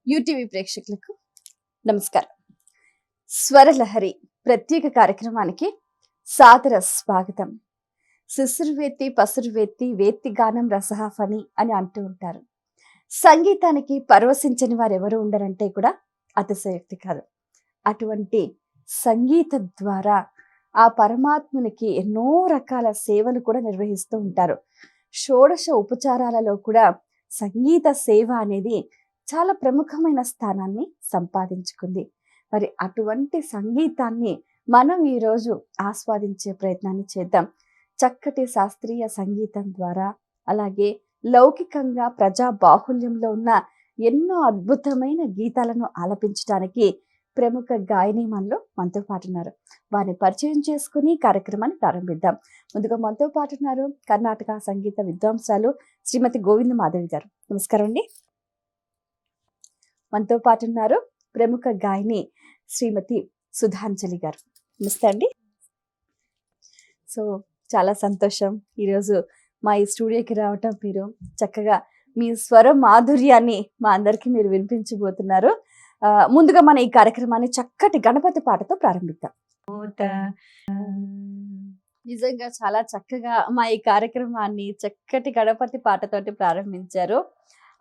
UTV ప్రేక్షకులకు నమస్కారం. స్వరలహరి ప్రత్యేక కార్యక్రమానికి సాదర స్వాగతం. శిశుర్వేత్తి పసురువేత్తి వేత్తి గానం రసహాఫని అని అంటూ ఉంటారు. సంగీతానికి పరవశించని వారు ఎవరు ఉండరంటే కూడా అతిశయోక్తి కాదు. అటువంటి సంగీత ద్వారా ఆ పరమాత్మునికి ఎన్నో రకాల సేవలు కూడా నిర్వహిస్తూ ఉంటారు. షోడశ ఉపచారాలలో కూడా సంగీత సేవ అనేది చాలా ప్రముఖమైన స్థానాన్ని సంపాదించుకుంది. మరి అటువంటి సంగీతాన్ని మనం ఈరోజు ఆస్వాదించే ప్రయత్నాన్ని చేద్దాం. చక్కటి శాస్త్రీయ సంగీతం ద్వారా, అలాగే లౌకికంగా ప్రజా బాహుల్యంలో ఉన్న ఎన్నో అద్భుతమైన గీతాలను ఆలపించడానికి ప్రముఖ గాయని మనతో పాటున్నారు. వారిని పరిచయం చేసుకుని కార్యక్రమాన్ని ప్రారంభిద్దాం. ముందుగా మనతో పాటున్నారు కర్ణాటక సంగీత విద్వాంసురాలు శ్రీమతి గోవింద మాధవి గారు. నమస్కారం అండి. మనతో పాటున్నారు ప్రముఖ గాయని శ్రీమతి సుధాంజలి గారు. నమస్తే అండి. సో చాలా సంతోషం ఈరోజు మా ఈ స్టూడియోకి రావటం. మీరు చక్కగా మీ స్వర మాధుర్యాన్ని మా అందరికీ మీరు వినిపించబోతున్నారు. ముందుగా మన ఈ కార్యక్రమాన్ని చక్కటి గణపతి పాటతో ప్రారంభిద్దాం. నిజంగా చాలా చక్కగా మా ఈ కార్యక్రమాన్ని చక్కటి గణపతి పాటతోటి ప్రారంభించారు.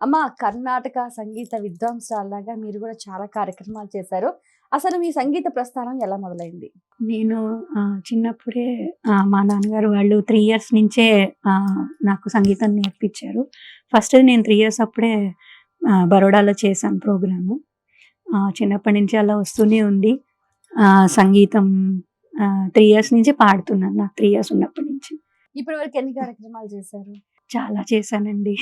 అమ్మ, కర్ణాటక సంగీత విద్వాంసులాగా మీరు కూడా చాలా కార్యక్రమాలు చేశారు. అసలు మీ సంగీత ప్రస్థానం ఎలా మొదలైంది? నేను చిన్నప్పుడే మా నాన్నగారు వాళ్ళు 3 years నుంచే నాకు సంగీతం నేర్పించారు. ఫస్ట్ నేను 3 years అప్పుడే బరోడాలో చేశాను ప్రోగ్రాము. చిన్నప్పటి నుంచి అలా వస్తూనే ఉంది. సంగీతం 3 years నుంచి పాడుతున్నాను. నాకు 3 years ఉన్నప్పటి నుంచి. ఇప్పటి వరకు ఎన్ని కార్యక్రమాలు చేశారు? చాలా చేశానండి.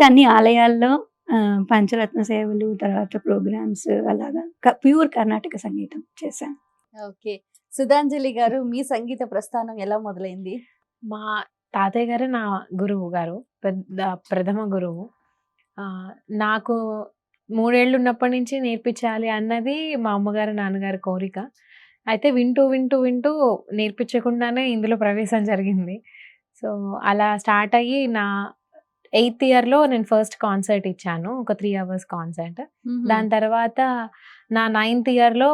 అన్ని ఆలయాల్లో పంచరత్న సేవలు, తర్వాత ప్రోగ్రామ్స్, అలాగా ప్యూర్ కర్ణాటక సంగీతం చేశాను. ఓకే. సుధాంజలి గారు, మీ సంగీత ప్రస్థానం ఎలా మొదలైంది? మా తాతయ్య గారు నా గురువు గారు, ప్రథమ గురువు. నాకు 3 ఏళ్ళు ఉన్నప్పటి నుంచి నేర్పించాలి అన్నది మా అమ్మగారు నాన్నగారి కోరిక. అయితే వింటూ వింటూ వింటూ నేర్పించకుండానే ఇందులో ప్రవేశం జరిగింది. సో అలా స్టార్ట్ అయ్యి నా 8th yearలో నేను ఫస్ట్ కాన్సర్ట్ ఇచ్చాను, ఒక 3 hours కాన్సర్ట్. దాని తర్వాత నా 9th yearలో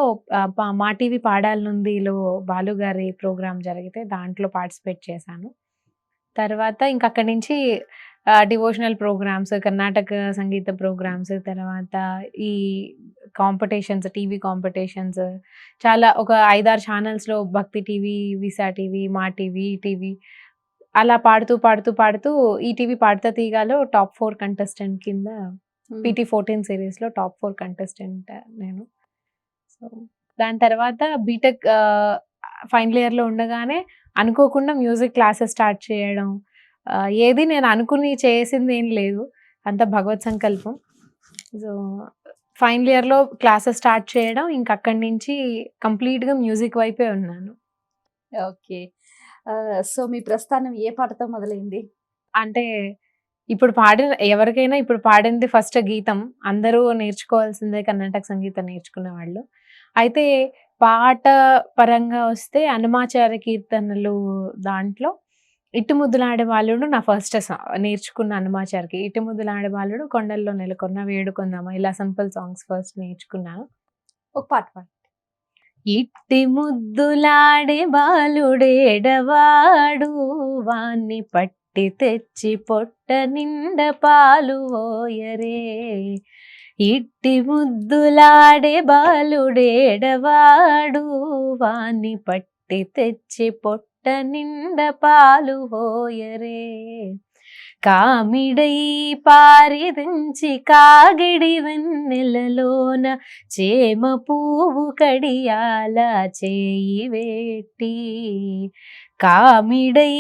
మా టీవీ పాడాలనుందిలో బాలు గారి ప్రోగ్రామ్ జరిగితే దాంట్లో పార్టిసిపేట్ చేశాను. తర్వాత ఇంక అక్కడి నుంచి డివోషనల్ ప్రోగ్రామ్స్, కర్ణాటక సంగీత ప్రోగ్రామ్స్, తర్వాత ఈ కాంపిటీషన్స్, టీవీ కాంపిటీషన్స్ చాలా ఒక 5-6 ఛానల్స్లో భక్తి టీవీ, విసా టీవీ, మా టీవీ, ఈటీవీ అలా పాడుతూ ఈటీవీ పాడుతా తీగాలో టాప్ 4 కంటెస్టెంట్ కింద PT14 సిరీస్లో టాప్ 4 కంటెస్టెంట్ నేను. సో దాని తర్వాత బీటెక్ ఫైనల్ ఇయర్లో ఉండగానే అనుకోకుండా మ్యూజిక్ క్లాసెస్ స్టార్ట్ చేయడం, ఏది నేను అనుకుని చేసింది ఏం లేదు, అంత భగవత్ సంకల్పం. సో ఫైనల్ ఇయర్లో క్లాసెస్ స్టార్ట్ చేయడం, ఇంక అక్కడి నుంచి కంప్లీట్గా మ్యూజిక్ వైపే ఉన్నాను. ఓకే. సో మీ ప్రస్థానం ఏ పాటతో మొదలైంది? అంటే ఇప్పుడు ఎవరికైనా ఇప్పుడు పాడింది ఫస్ట్ గీతం. అందరూ నేర్చుకోవాల్సిందే కర్ణాటక సంగీతం నేర్చుకునే వాళ్ళు. అయితే పాట పరంగా వస్తే హనుమాచార్య కీర్తనలు దాంట్లో ఇట్టుముద్దులాడే బాలుడు నా ఫస్ట్ నేర్చుకున్న హనుమాచార్యకి. ఇట్టుముద్దులాడే బాలుడు, కొండల్లో నెలకొన్న, వేడుకొందామా, ఇలా సింపుల్ సాంగ్స్ ఫస్ట్ నేర్చుకున్నాను. ఒక పాట పాడు. ఇట్టి ముద్దులాడే బాలుడేడవాడు, వాణ్ణి పట్టి తెచ్చి పొట్ట నిండ పాలు ఓయరే. ఇట్టి ముద్దులాడే బాలుడేడవాడు, వాణ్ణి పట్టి తెచ్చి పొట్ట నిండ పాలు ఓయరే. కామిడై పారిదించి కాగిడి వెన్నెలలోన, చేమ పువ్వు కడియాల చేయి వేట్టి. కామిడై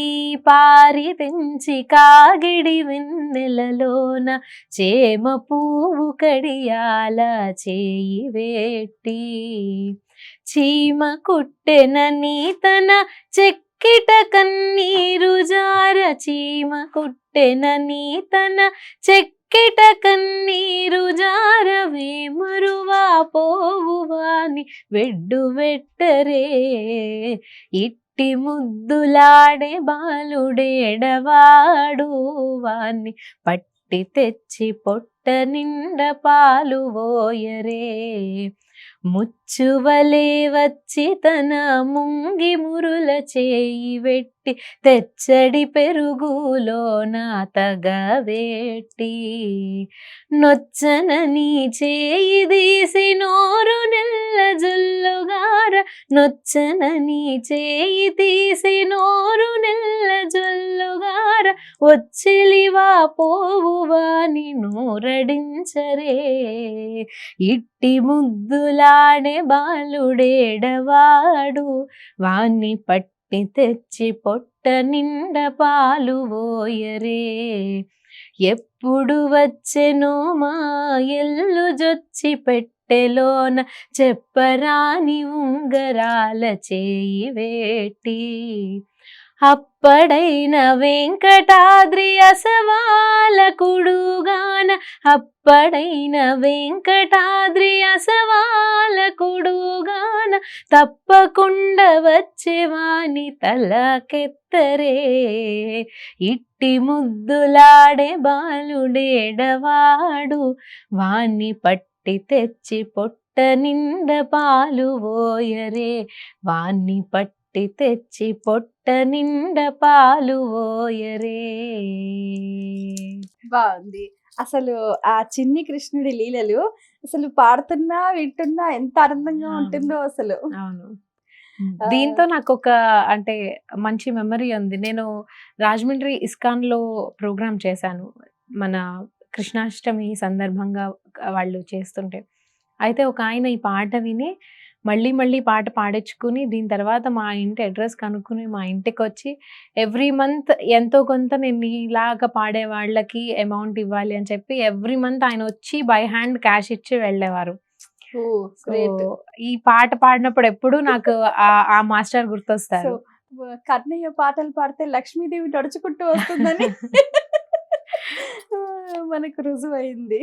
పారిదించి కాగిడి వెన్నెలలోన, చేమ పువ్వు కడియాల చేయి వేట్టి. చీమ కుట్టెన నీతన చెక్కిట కన్నీరు జార, చీమ కుట్టెన నీతన చెక్కిట కన్నీరు జార, వేమరువా పోవువాని వెడ్డు వెట్టరే. ఇట్టి ముద్దులాడే బాలుడేడవాడు, వాణ్ణి పట్టి తెచ్చి పొట్ట నిండ పాలు ఓయరే. ముచ్చువలే వచ్చి తన ముంగి మురుల చేయి వెట్టి తెచ్చడి పెరుగులోన తగవేట్టి. నొచ్చనని చేయి తీసి నోరు నెల్ల జొల్లుగార. నొచ్చనని చేయి తీసి నోరు నెల్ల జొల్లుగార. వచ్చిలివా పోవువాని నోరడించరే. ఇట్టి ముద్దులాడే బాలుడేడవాడు. వాణ్ణి పట్టి తెచ్చి పొట్ట నిండ పాలు ఓయరే. ఎప్పుడు వచ్చెనో మా ఎల్లు జొచ్చి పెట్టెలోన చెప్పరాని ఉంగరాల చేయి వేటి. అప్పడైన వెంకటాద్రి అసవాలకుడుగాన. అప్పడైన వెంకటాద్రి అసవాలకుడుగాన. తప్పకుండా వచ్చేవాని తలకెత్తరే. ఇట్టి ముద్దులాడే బాలుడేడవాడు. వాణ్ణి పట్టి తెచ్చి పొట్ట నిండ పాలు ఓయరే. వాణ్ణి పట్టి తెచ్చి పొట్ట నిండ పాలు ఓయరే. బాగుంది. అసలు ఆ చిన్ని కృష్ణుడి లీలలు అసలు పాడుతున్నా వింటున్నా ఎంత ఆనందంగా ఉంటుందో అసలు. అవును. దీంతో నాకు ఒక అంటే మంచి మెమరీ ఉంది. నేను రాజమండ్రి ఇస్కాన్‌లో ప్రోగ్రామ్ చేశాను. మన కృష్ణాష్టమి సందర్భంగా వాళ్ళు చేస్తుంటే. అయితే ఒక ఆయన ఈ పాట విని మళ్ళీ మళ్ళీ పాట పాడించుకుని దీని తర్వాత మా ఇంటి అడ్రస్ కనుక్కుని మా ఇంటికొచ్చి ఎవ్రీ మంత్ ఎంతో కొంత నేను నీలాగా పాడే వాళ్ళకి అమౌంట్ ఇవ్వాలి అని చెప్పి ఎవ్రీ మంత్ ఆయన వచ్చి బై హ్యాండ్ క్యాష్ ఇచ్చి వెళ్ళేవారు. ఈ పాట పాడినప్పుడు ఎప్పుడు నాకు ఆ మాస్టర్ గుర్తొస్తారు. కన్నయ్య పాటలు పాడితే లక్ష్మీదేవి నడుచుకుంటూ వస్తుందని మనకు రుజువైంది.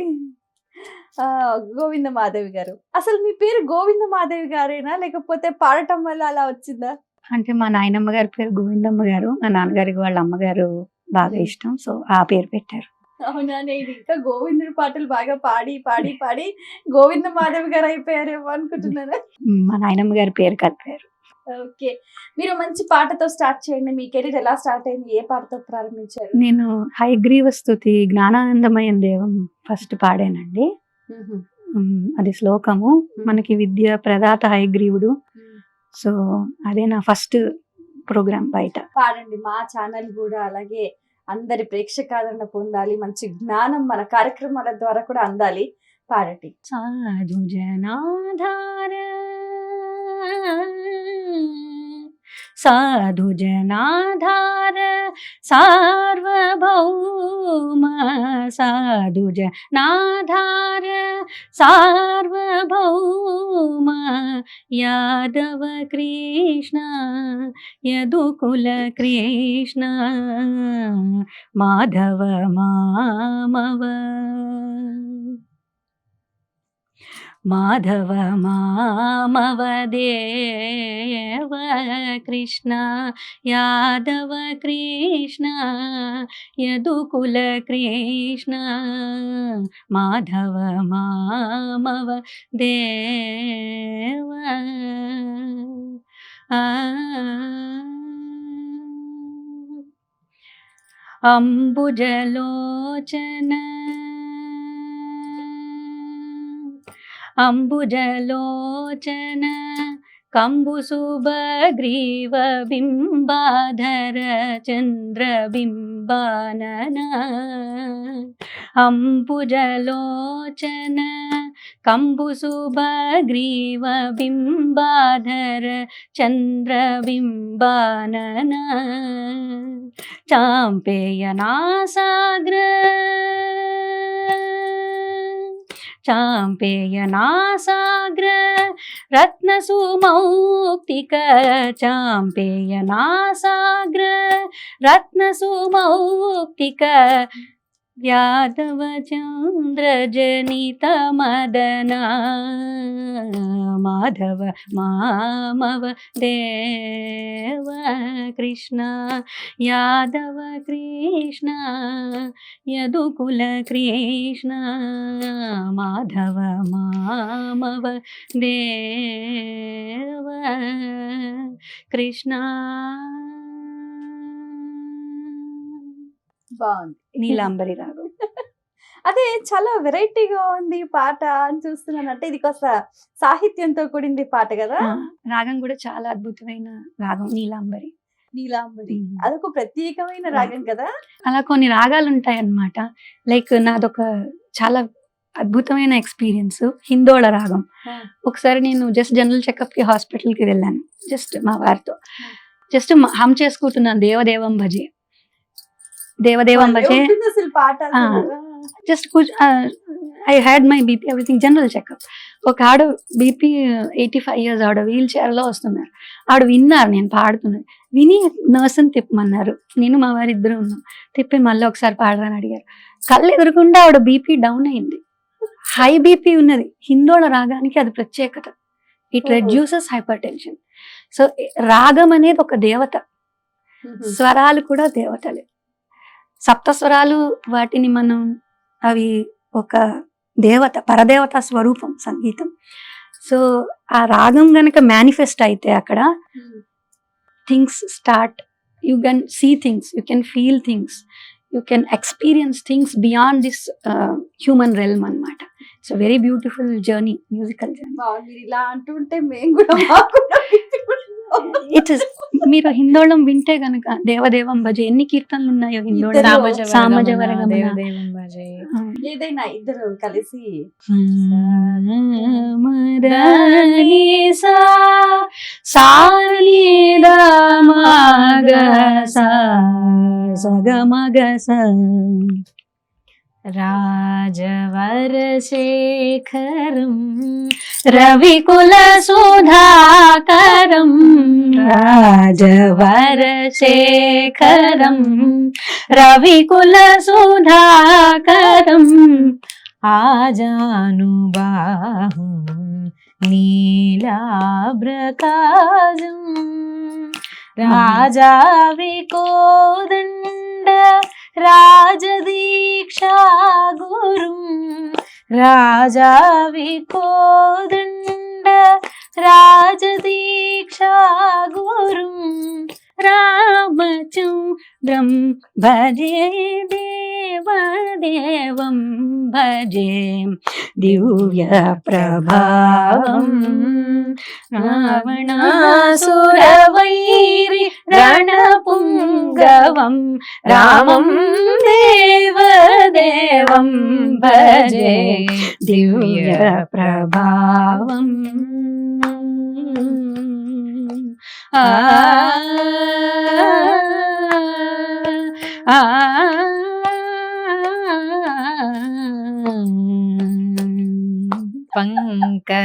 గోవింద మాధవి గారు, అసలు మీ పేరు గోవింద మాధవి గారేనా లేకపోతే పాడటం వల్ల అలా వచ్చిందా? అంటే మా నాయనమ్మ గారి పేరు గోవిందమ్మ గారు, మా నాన్నగారికి వాళ్ళ అమ్మగారు బాగా ఇష్టం, సో ఆ పేరు పెట్టారు. అవునా, నేను ఇంకా గోవిందుడి పాటలు బాగా పాడి పాడి పాడి గోవింద మాధవి గారు అయిపోయారేమో అనుకుంటున్నాను. మా నాయనమ్మ గారి పేరు కలిపారు. ఓకే, మీరు మంచి పాటతో స్టార్ట్ చేయండి. మీ కెరీర్ ఎలా స్టార్ట్ అయింది? ఏ పాటతో ప్రారంభించారు? నేను హయగ్రీవ స్తుతి జ్ఞానానందమయం దేవం ఫస్ట్ పాడానండి. అది శ్లోకము. మనకి విద్య ప్రదాత హయగ్రీవుడు. సో అదే నా ఫస్ట్ ప్రోగ్రామ్ బయట. పాడండి, మా ఛానల్ కూడా అలాగే అందరి ప్రేక్షకాదరణ పొందాలి, మంచి జ్ఞానం మన కార్యక్రమాల ద్వారా కూడా అందాలి. పాడండి. సాధు జనాధార సాధు జనాధార సార్వభౌమ సాధు జనాధార సార్వభౌమ యాదవ కృష్ణ యదుకుల కృష్ణ మాధవ మామవ మాధవ మామవ దేవ కృష్ణ యాదవ కృష్ణ యదుకుల కృష్ణ మాధవ మామవ దేవ. అంబుజలోచన అంబుజలోచన కంబుసుభగ్రీవ బింబాధర చంద్రబింబానన అంబుజలోచన కంబుసుభగ్రీవ బింబాధర చంద్రబింబానన చాంపేయనాసాగ్ర చాంపేయనాసాగ్ర రత్నసుమౌక్తిక చాంపేయనాసాగ్ర రత్నసుమౌక్తిక యాదవ చంద్ర జనిత మదనా మాధవ మామవ దేవ కృష్ణ యాదవ కృష్ణ యదుకుల కృష్ణ మాధవ మామవ దేవ కృష్ణ. బాగుంది. నీలాంబరి రాగం. అదే చాలా వెరైటీగా ఉంది పాట అని చూస్తున్నాను. అంటే ఇది కాస్త సాహిత్యంతో కూడింది పాట కదా. రాగం కూడా చాలా అద్భుతమైన రాగం నీలాంబరి. నీలాంబరి అదొక ప్రత్యేకమైన రాగం కదా. అలా కొన్ని రాగాలు ఉంటాయి అన్నమాట. లైక్ నాదొక చాలా అద్భుతమైన ఎక్స్పీరియన్స్ హిందోళ రాగం. ఒకసారి నేను జస్ట్ జనరల్ చెకప్ కి హాస్పిటల్ కి వెళ్ళాను, జస్ట్ మా వారితో. జస్ట్ హమ్ చేసుకుంటున్నాను దేవదేవం భజే దేవదేవం భజే. అసలు పాట just I had my BP everything general checkup. ఒక ఆడ బీపీ 85 years ఆవిడ వీల్ చైర్లో వస్తున్నారు. ఆవిడ విన్నారు నేను పాడుతున్నది, విని నర్స్ని తిప్పమన్నారు. నేను మా వారి ఇద్దరు ఉన్నాం. తిప్పి మళ్ళీ ఒకసారి పాడరాని అడిగారు. కళ్ళు ఎదురకుండా ఆవిడ బీపీ డౌన్ అయింది. హై బీపీ ఉన్నది. హిందోళ రాగానికి అది ప్రత్యేకత. It reduces hyper tension. So రాగం అనేది ఒక దేవత, స్వరాలు కూడా దేవతలే. సప్తస్వరాలు వాటిని మనం అవి ఒక దేవత, పరదేవత స్వరూపం సంగీతం. సో ఆ రాగం గనక మేనిఫెస్ట్ అయితే అక్కడ things start, you can see things, you can feel things, you can experience things beyond this human realm అన్నమాట. It's very beautiful journey, musical journey. ఇలా అంటుంటే మేము కూడా ఇట్ ఇస్, మీరు హిందోళం వింటే గనక దేవదేవం భజ ఎన్ని కీర్తనలు ఉన్నాయో హిందోళం. సామజవరగమన, ఏదైనా ఇద్దరు కలిసి రాజవరశేఖరం రవికుల సుధాకరం రాజవరశేఖరం రవికుల సుధాకరం ఆజానుబాహుం నీలాబ్రకాజం రాజా వికోదండ రాజదీక్షా గురుం రాజా వికోదండ రాజదీక్షా గురుం రామచంద్రం భజే దేవదేవం భజే దివ్య ప్రభావం రావణాసురవైరి రణపుంగవం రామం దేవదేవం భజే దివ్య ప్రభావం. ఆ ఆ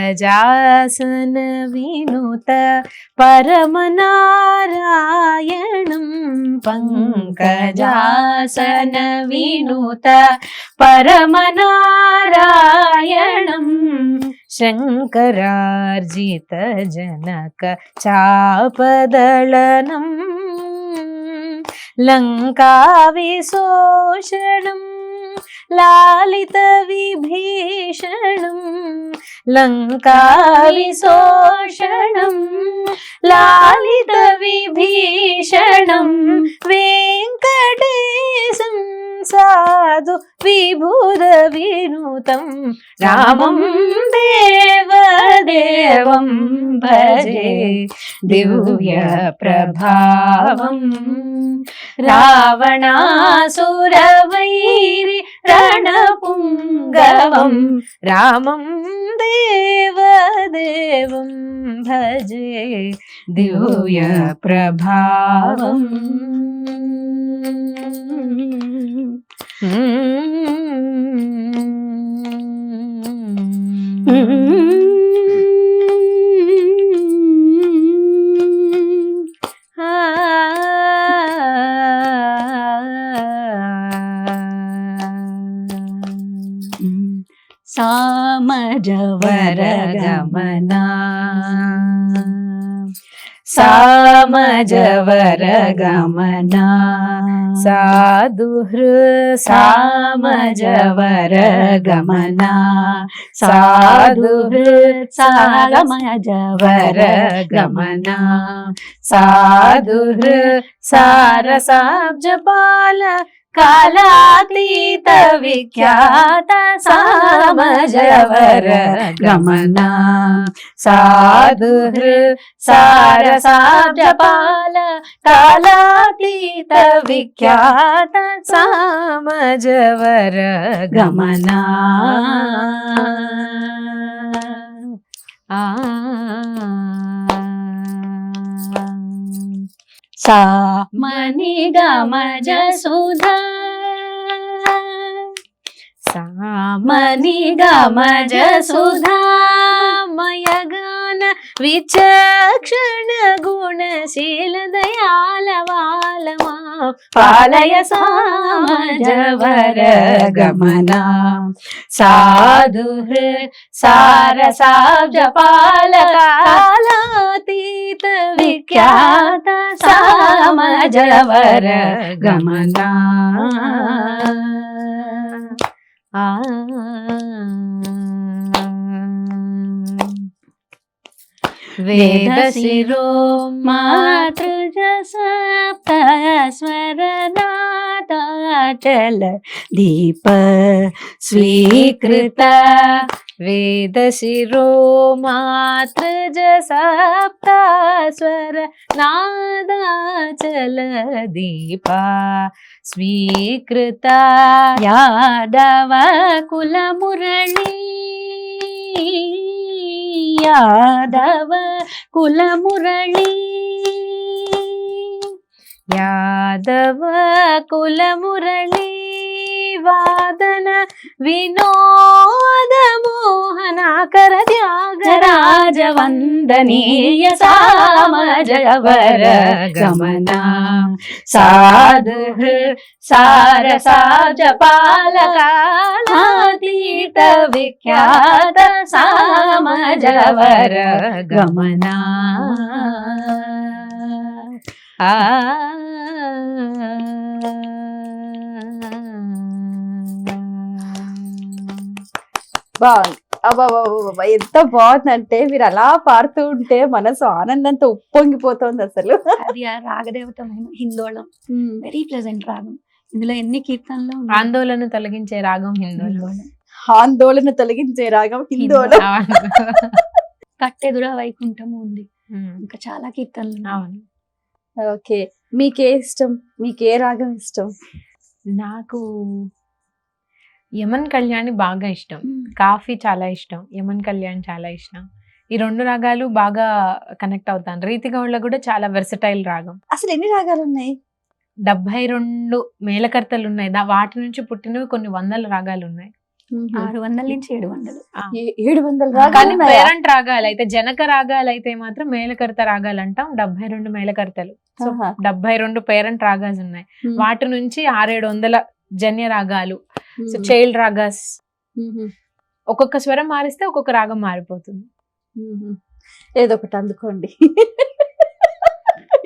పంకజాసన వినుత పరమనారాయణం పంకజాసన వినుత పరమనారాయణం శంకరార్జిత జనక చాపదళనం లంకా విశోషణం లాలిత విభీషణం లంకా విశోషణం లాలిత విభీషణం వెంకటేశం సాధు విభూద వినూతం రామం దేవదేవం భజే దివ్య ప్రభావం. రావణాసురవైరి రణపుంగవం రామం దేవదేవం భజే దివ్య ప్రభావం. సామజవర గమనా సామజవర గమనా సాధుహృ సామజవర గమనా సాధుహృ సామజవర గమనా సాధుహృ సారసాబ్జపాల కాలాతీత విఖ్యాత సామజవర గమనా సాధుహృ సారసాబ్జపాల కాలాతీత విఖ్యాత సామజవర గమనా సామని గమజ సుధా సామని గమజ సుధామయగాన విచక్షణ గుణశీల దయాలవాలమా పాలయ సామజవర గమనా సాధుహృ సారసాబ్జపాల కాలాతీత విఖ్యాత సామజవర గమనా వేద శిరో మాతృజ సప్త స్వరనాథాచల దీప స్వీకృత వేద శిరో మాతృజ సప్త స్వర నాదాచల దీప స్వీకృత యాదవ కుల మురళీ యాదవ కుల మురళీ యాదవ కుల మురళీ వాదన వినోద మోహనాకర త్యాగరాజ వందనీయ సామజవర గమనా సాధుహృ సారసాబ్జపాల కాలాతీత విఖ్యాత సామజవర గమనా బాగుంది. అబ్బా ఎంత బాగుందంటే మీరు అలా పాడుతూ ఉంటే మనసు ఆనందంతో ఉప్పొంగిపోతుంది అసలు. అది ఆ రాగదేవతమైన హిందోళం, వెరీ ప్లెజెంట్ రాగం. ఇందులో ఎన్ని కీర్తనలు ఉన్నాయి. ఆందోళన తొలగించే రాగం హిందోళం. ఆందోళన తొలగించే రాగం హిందోళం. కట్టెదురా వైకుంఠము ఉంది, ఇంకా చాలా కీర్తనలు ఉన్నాయి. అవును. ఓకే, మీకే ఇష్టం? మీకే రాగం ఇష్టం? నాకు యమన్ కళ్యాణి బాగా ఇష్టం, కాఫీ చాలా ఇష్టం, యమన్ కళ్యాణ్ చాలా ఇష్టం. ఈ రెండు రాగాలు బాగా కనెక్ట్ అవుతాను. రీతి గౌడ్ల కూడా చాలా వెర్సటైల్ రాగం. అసలు ఎన్ని రాగాలు ఉన్నాయి? 72 మేళకర్తలు ఉన్నాయి. వాటి నుంచి పుట్టినవి కొన్ని వందల రాగాలు ఉన్నాయి. 600 నుంచి 700. 700 కానీ రాగాలు ఉన్నాయా? పేరెంట్ రాగాలు అయితే, జనక రాగాలు అయితే మాత్రం మేళకర్త రాగాలు అంటాం. 72 మేళకర్తలు, సో ఆహా. 72 పేరెంట్ రాగాలు ఉన్నాయి. మ్మ్. వాటి నుంచి 600-700 జన్య రాగాలు, సో మ్మ్. చైల్డ్ రాగాస్. మ్మ్. ఒక్కొక్క స్వరం మారిస్తే ఒక్కొక్క రాగం మారిపోతుంది. మ్మ్. ఏదో ఒకటి అందుకోండి.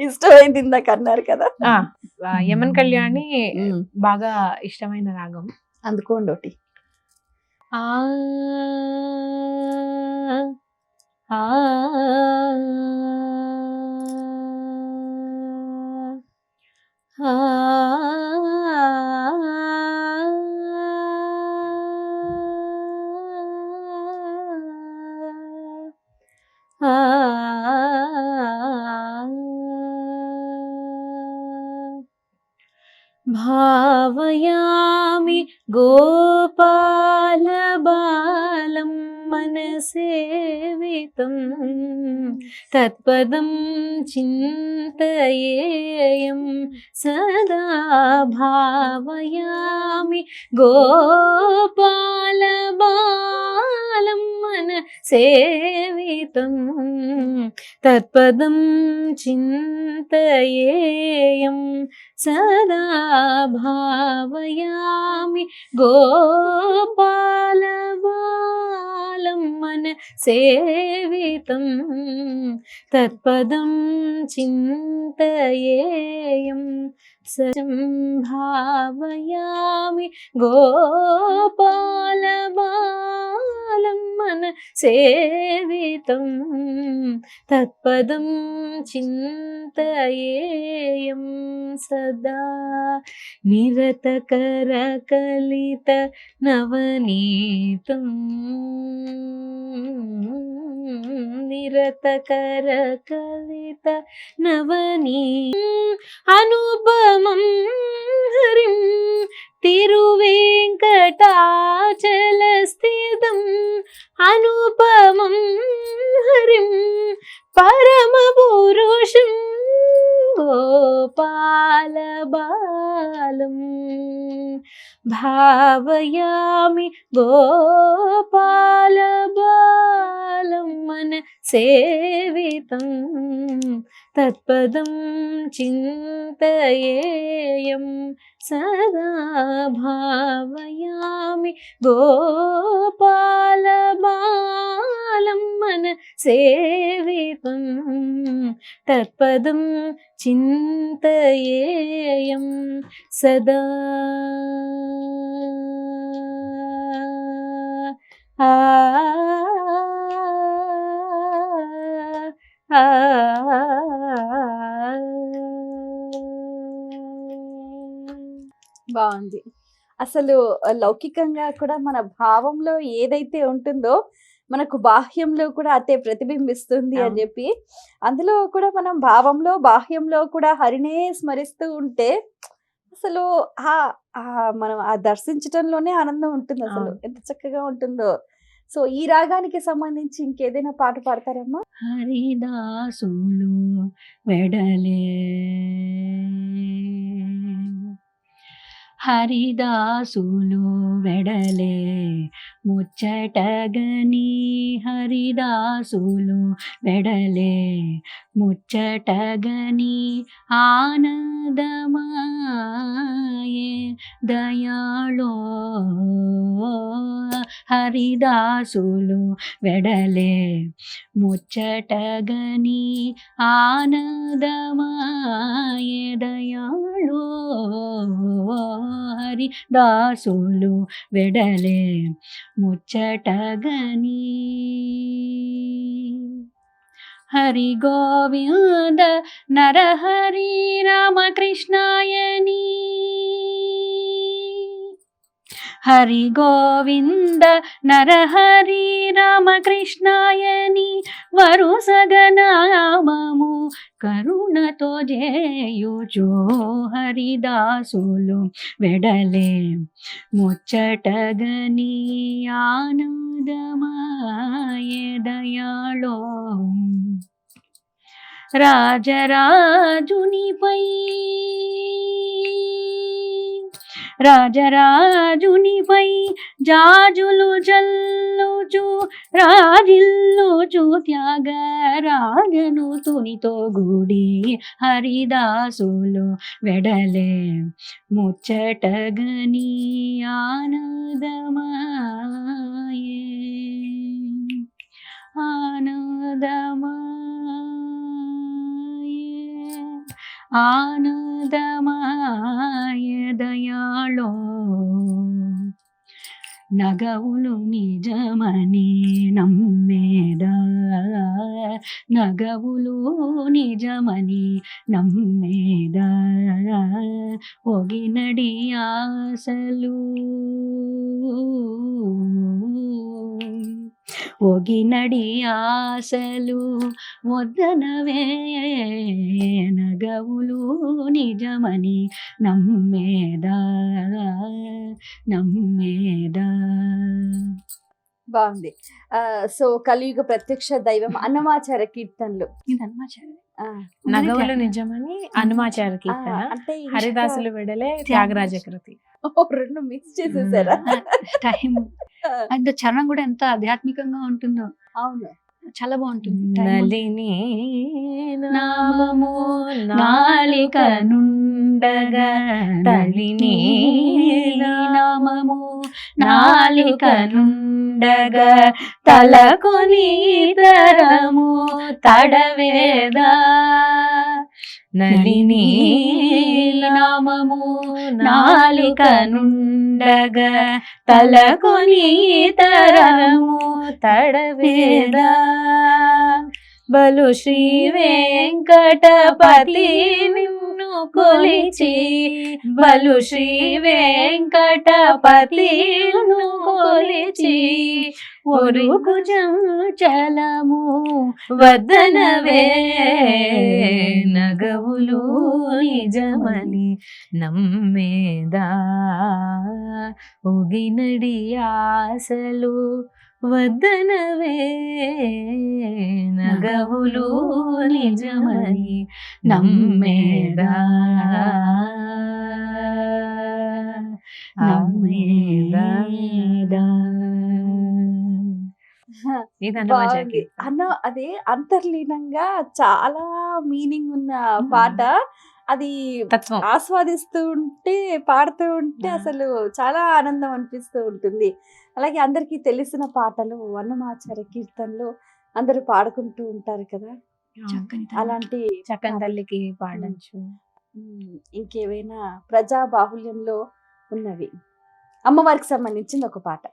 ఇష్టమైంది ఇందాక అన్నారు కదా. యమన్ కళ్యాణి మ్మ్. బాగా ఇష్టమైన రాగం. అందుకోండి ఒకటి. ఆ ఆ భావయామి గోపాల బాలం మనసేవితం తత్పదం చింతయేయం సదా. భావయామి గోపాల బాలం మనసేవితం తత్పదం చింతయేయం సదా. భావయామి గోపాల సేవితం తత్పదం చింతయేయం సజం భావయామి గోపాలబాలం మన సేవితం తత్పదం చింతయేయం సదా నిరతకరకలిత నవనీతం నిరతకరకలిత నవనీ అనుపమం హరిం తిరువేంకటాచలస్థితం అనుపమం హరిం పరమపురుషం గోపాలబాలం భావయామి గోపాలబాలం మన సేవితం తత్పదం చింతయేయం సదా భావయామి గోపాలబాలం మన సేవితం తత్పదం చింతయేయం సదా బాగుంది. అసలు లౌకికంగా కూడా మన భావంలో ఏదైతే ఉంటుందో మనకు బాహ్యంలో కూడా అదే ప్రతిబింబిస్తుంది అని అవును. చెప్పి, అందులో కూడా మనం భావంలో బాహ్యంలో కూడా హరినే స్మరిస్తూ ఉంటే అసలు మనం ఆ దర్శించటంలోనే ఆనందం ఉంటుంది. అసలు అవును. ఎంత చక్కగా ఉంటుందో. సో ఈ రాగానికి సంబంధించి ఇంకేదైనా పాట పాడతారమ్మా? హరిదాసులు వెడలే హరిదాసులు వెడలే ముచ్చటగని హరిదాసులు వెడలే ముచ్చటగని ఆనందమాయే దయాళో హరిదాసులు వెడలే ముచ్చటగని ఆనందమాయే దయాళో హరిదాసులు వెడలే ముచ్చటగని హరి గోవింద నరహరి రామకృష్ణాయని హరి గోవింద నరహరి రామకృష్ణాయని వరుసగనామము కరుణతో జేయుచో హరిదాసులు వెడలే ముచ్చటగని ఆనందమాయే దయాళో రాజరాజునిపై జాజులు జల్లుచు రాజిల్లుచు త్యాగరాజను తునితో గుడి హరిదాసులు వెడలే ముచ్చటగని ఆనందమాయే ఆనందమాయ దయాళో నగవులు నిజమని నమ్మేదా నగవులు నిజమని నమ్మేదా ఒగినడి ఆశలు ఒగినడి ఆశలు వద్దనవే నగవులు నిజమని నమ్మేదా నమ్మేదా. బాగుంది. సో కలియుగ ప్రత్యక్ష దైవం అన్నమాచార కీర్తనలు. ఇది అన్నమాచార్య. నగవులు నిజమని హనుమాచార్య కీర్తన, అంటే హరిదాసులు వెడలే త్యాగరాజ కృతి. రెండు మిక్స్ చేసేసారా? టైం అండ్ చరణం కూడా ఎంత ఆధ్యాత్మికంగా ఉంటుందో. అవును, చాలా బాగుంటుంది. నలిని నామము నాలిక నుండగా తలిని నామము నాలిక నుండగా నుండగా తలకొని తరము తడవేదా నలిని నామము నాలిక నుండగా తలకొని తరము తడవేదా బలు శ్రీ వెంకటపతి నిన్ను కొలిచి బలు శ్రీ వెంకటపతి నిన్ను కొలిచి ఒరుగు చలము వదనవే నగవులు నిజమని నమ్మేదా ఒగినడి ఆశలు వదనవే నగవులు నిజమని నమ్మేదా నమ్మేదా బాగుంది అన్న. అది అంతర్లీనంగా చాలా మీనింగ్ ఉన్న పాట. అది తత్వం. ఆస్వాదిస్తూ ఉంటే పాడుతూ ఉంటే అసలు చాలా ఆనందం అనిపిస్తూ ఉంటుంది. అలాగే అందరికీ తెలిసిన పాటలు అన్నమాచార్య కీర్తనలు అందరూ పాడుకుంటూ ఉంటారు కదా. అలాంటి చక్కని తల్లికి పాడచ్చు. ఇంకేవైనా ప్రజా బాహుల్యంలో ఉన్నవి అమ్మవారికి సంబంధించింది ఒక పాట.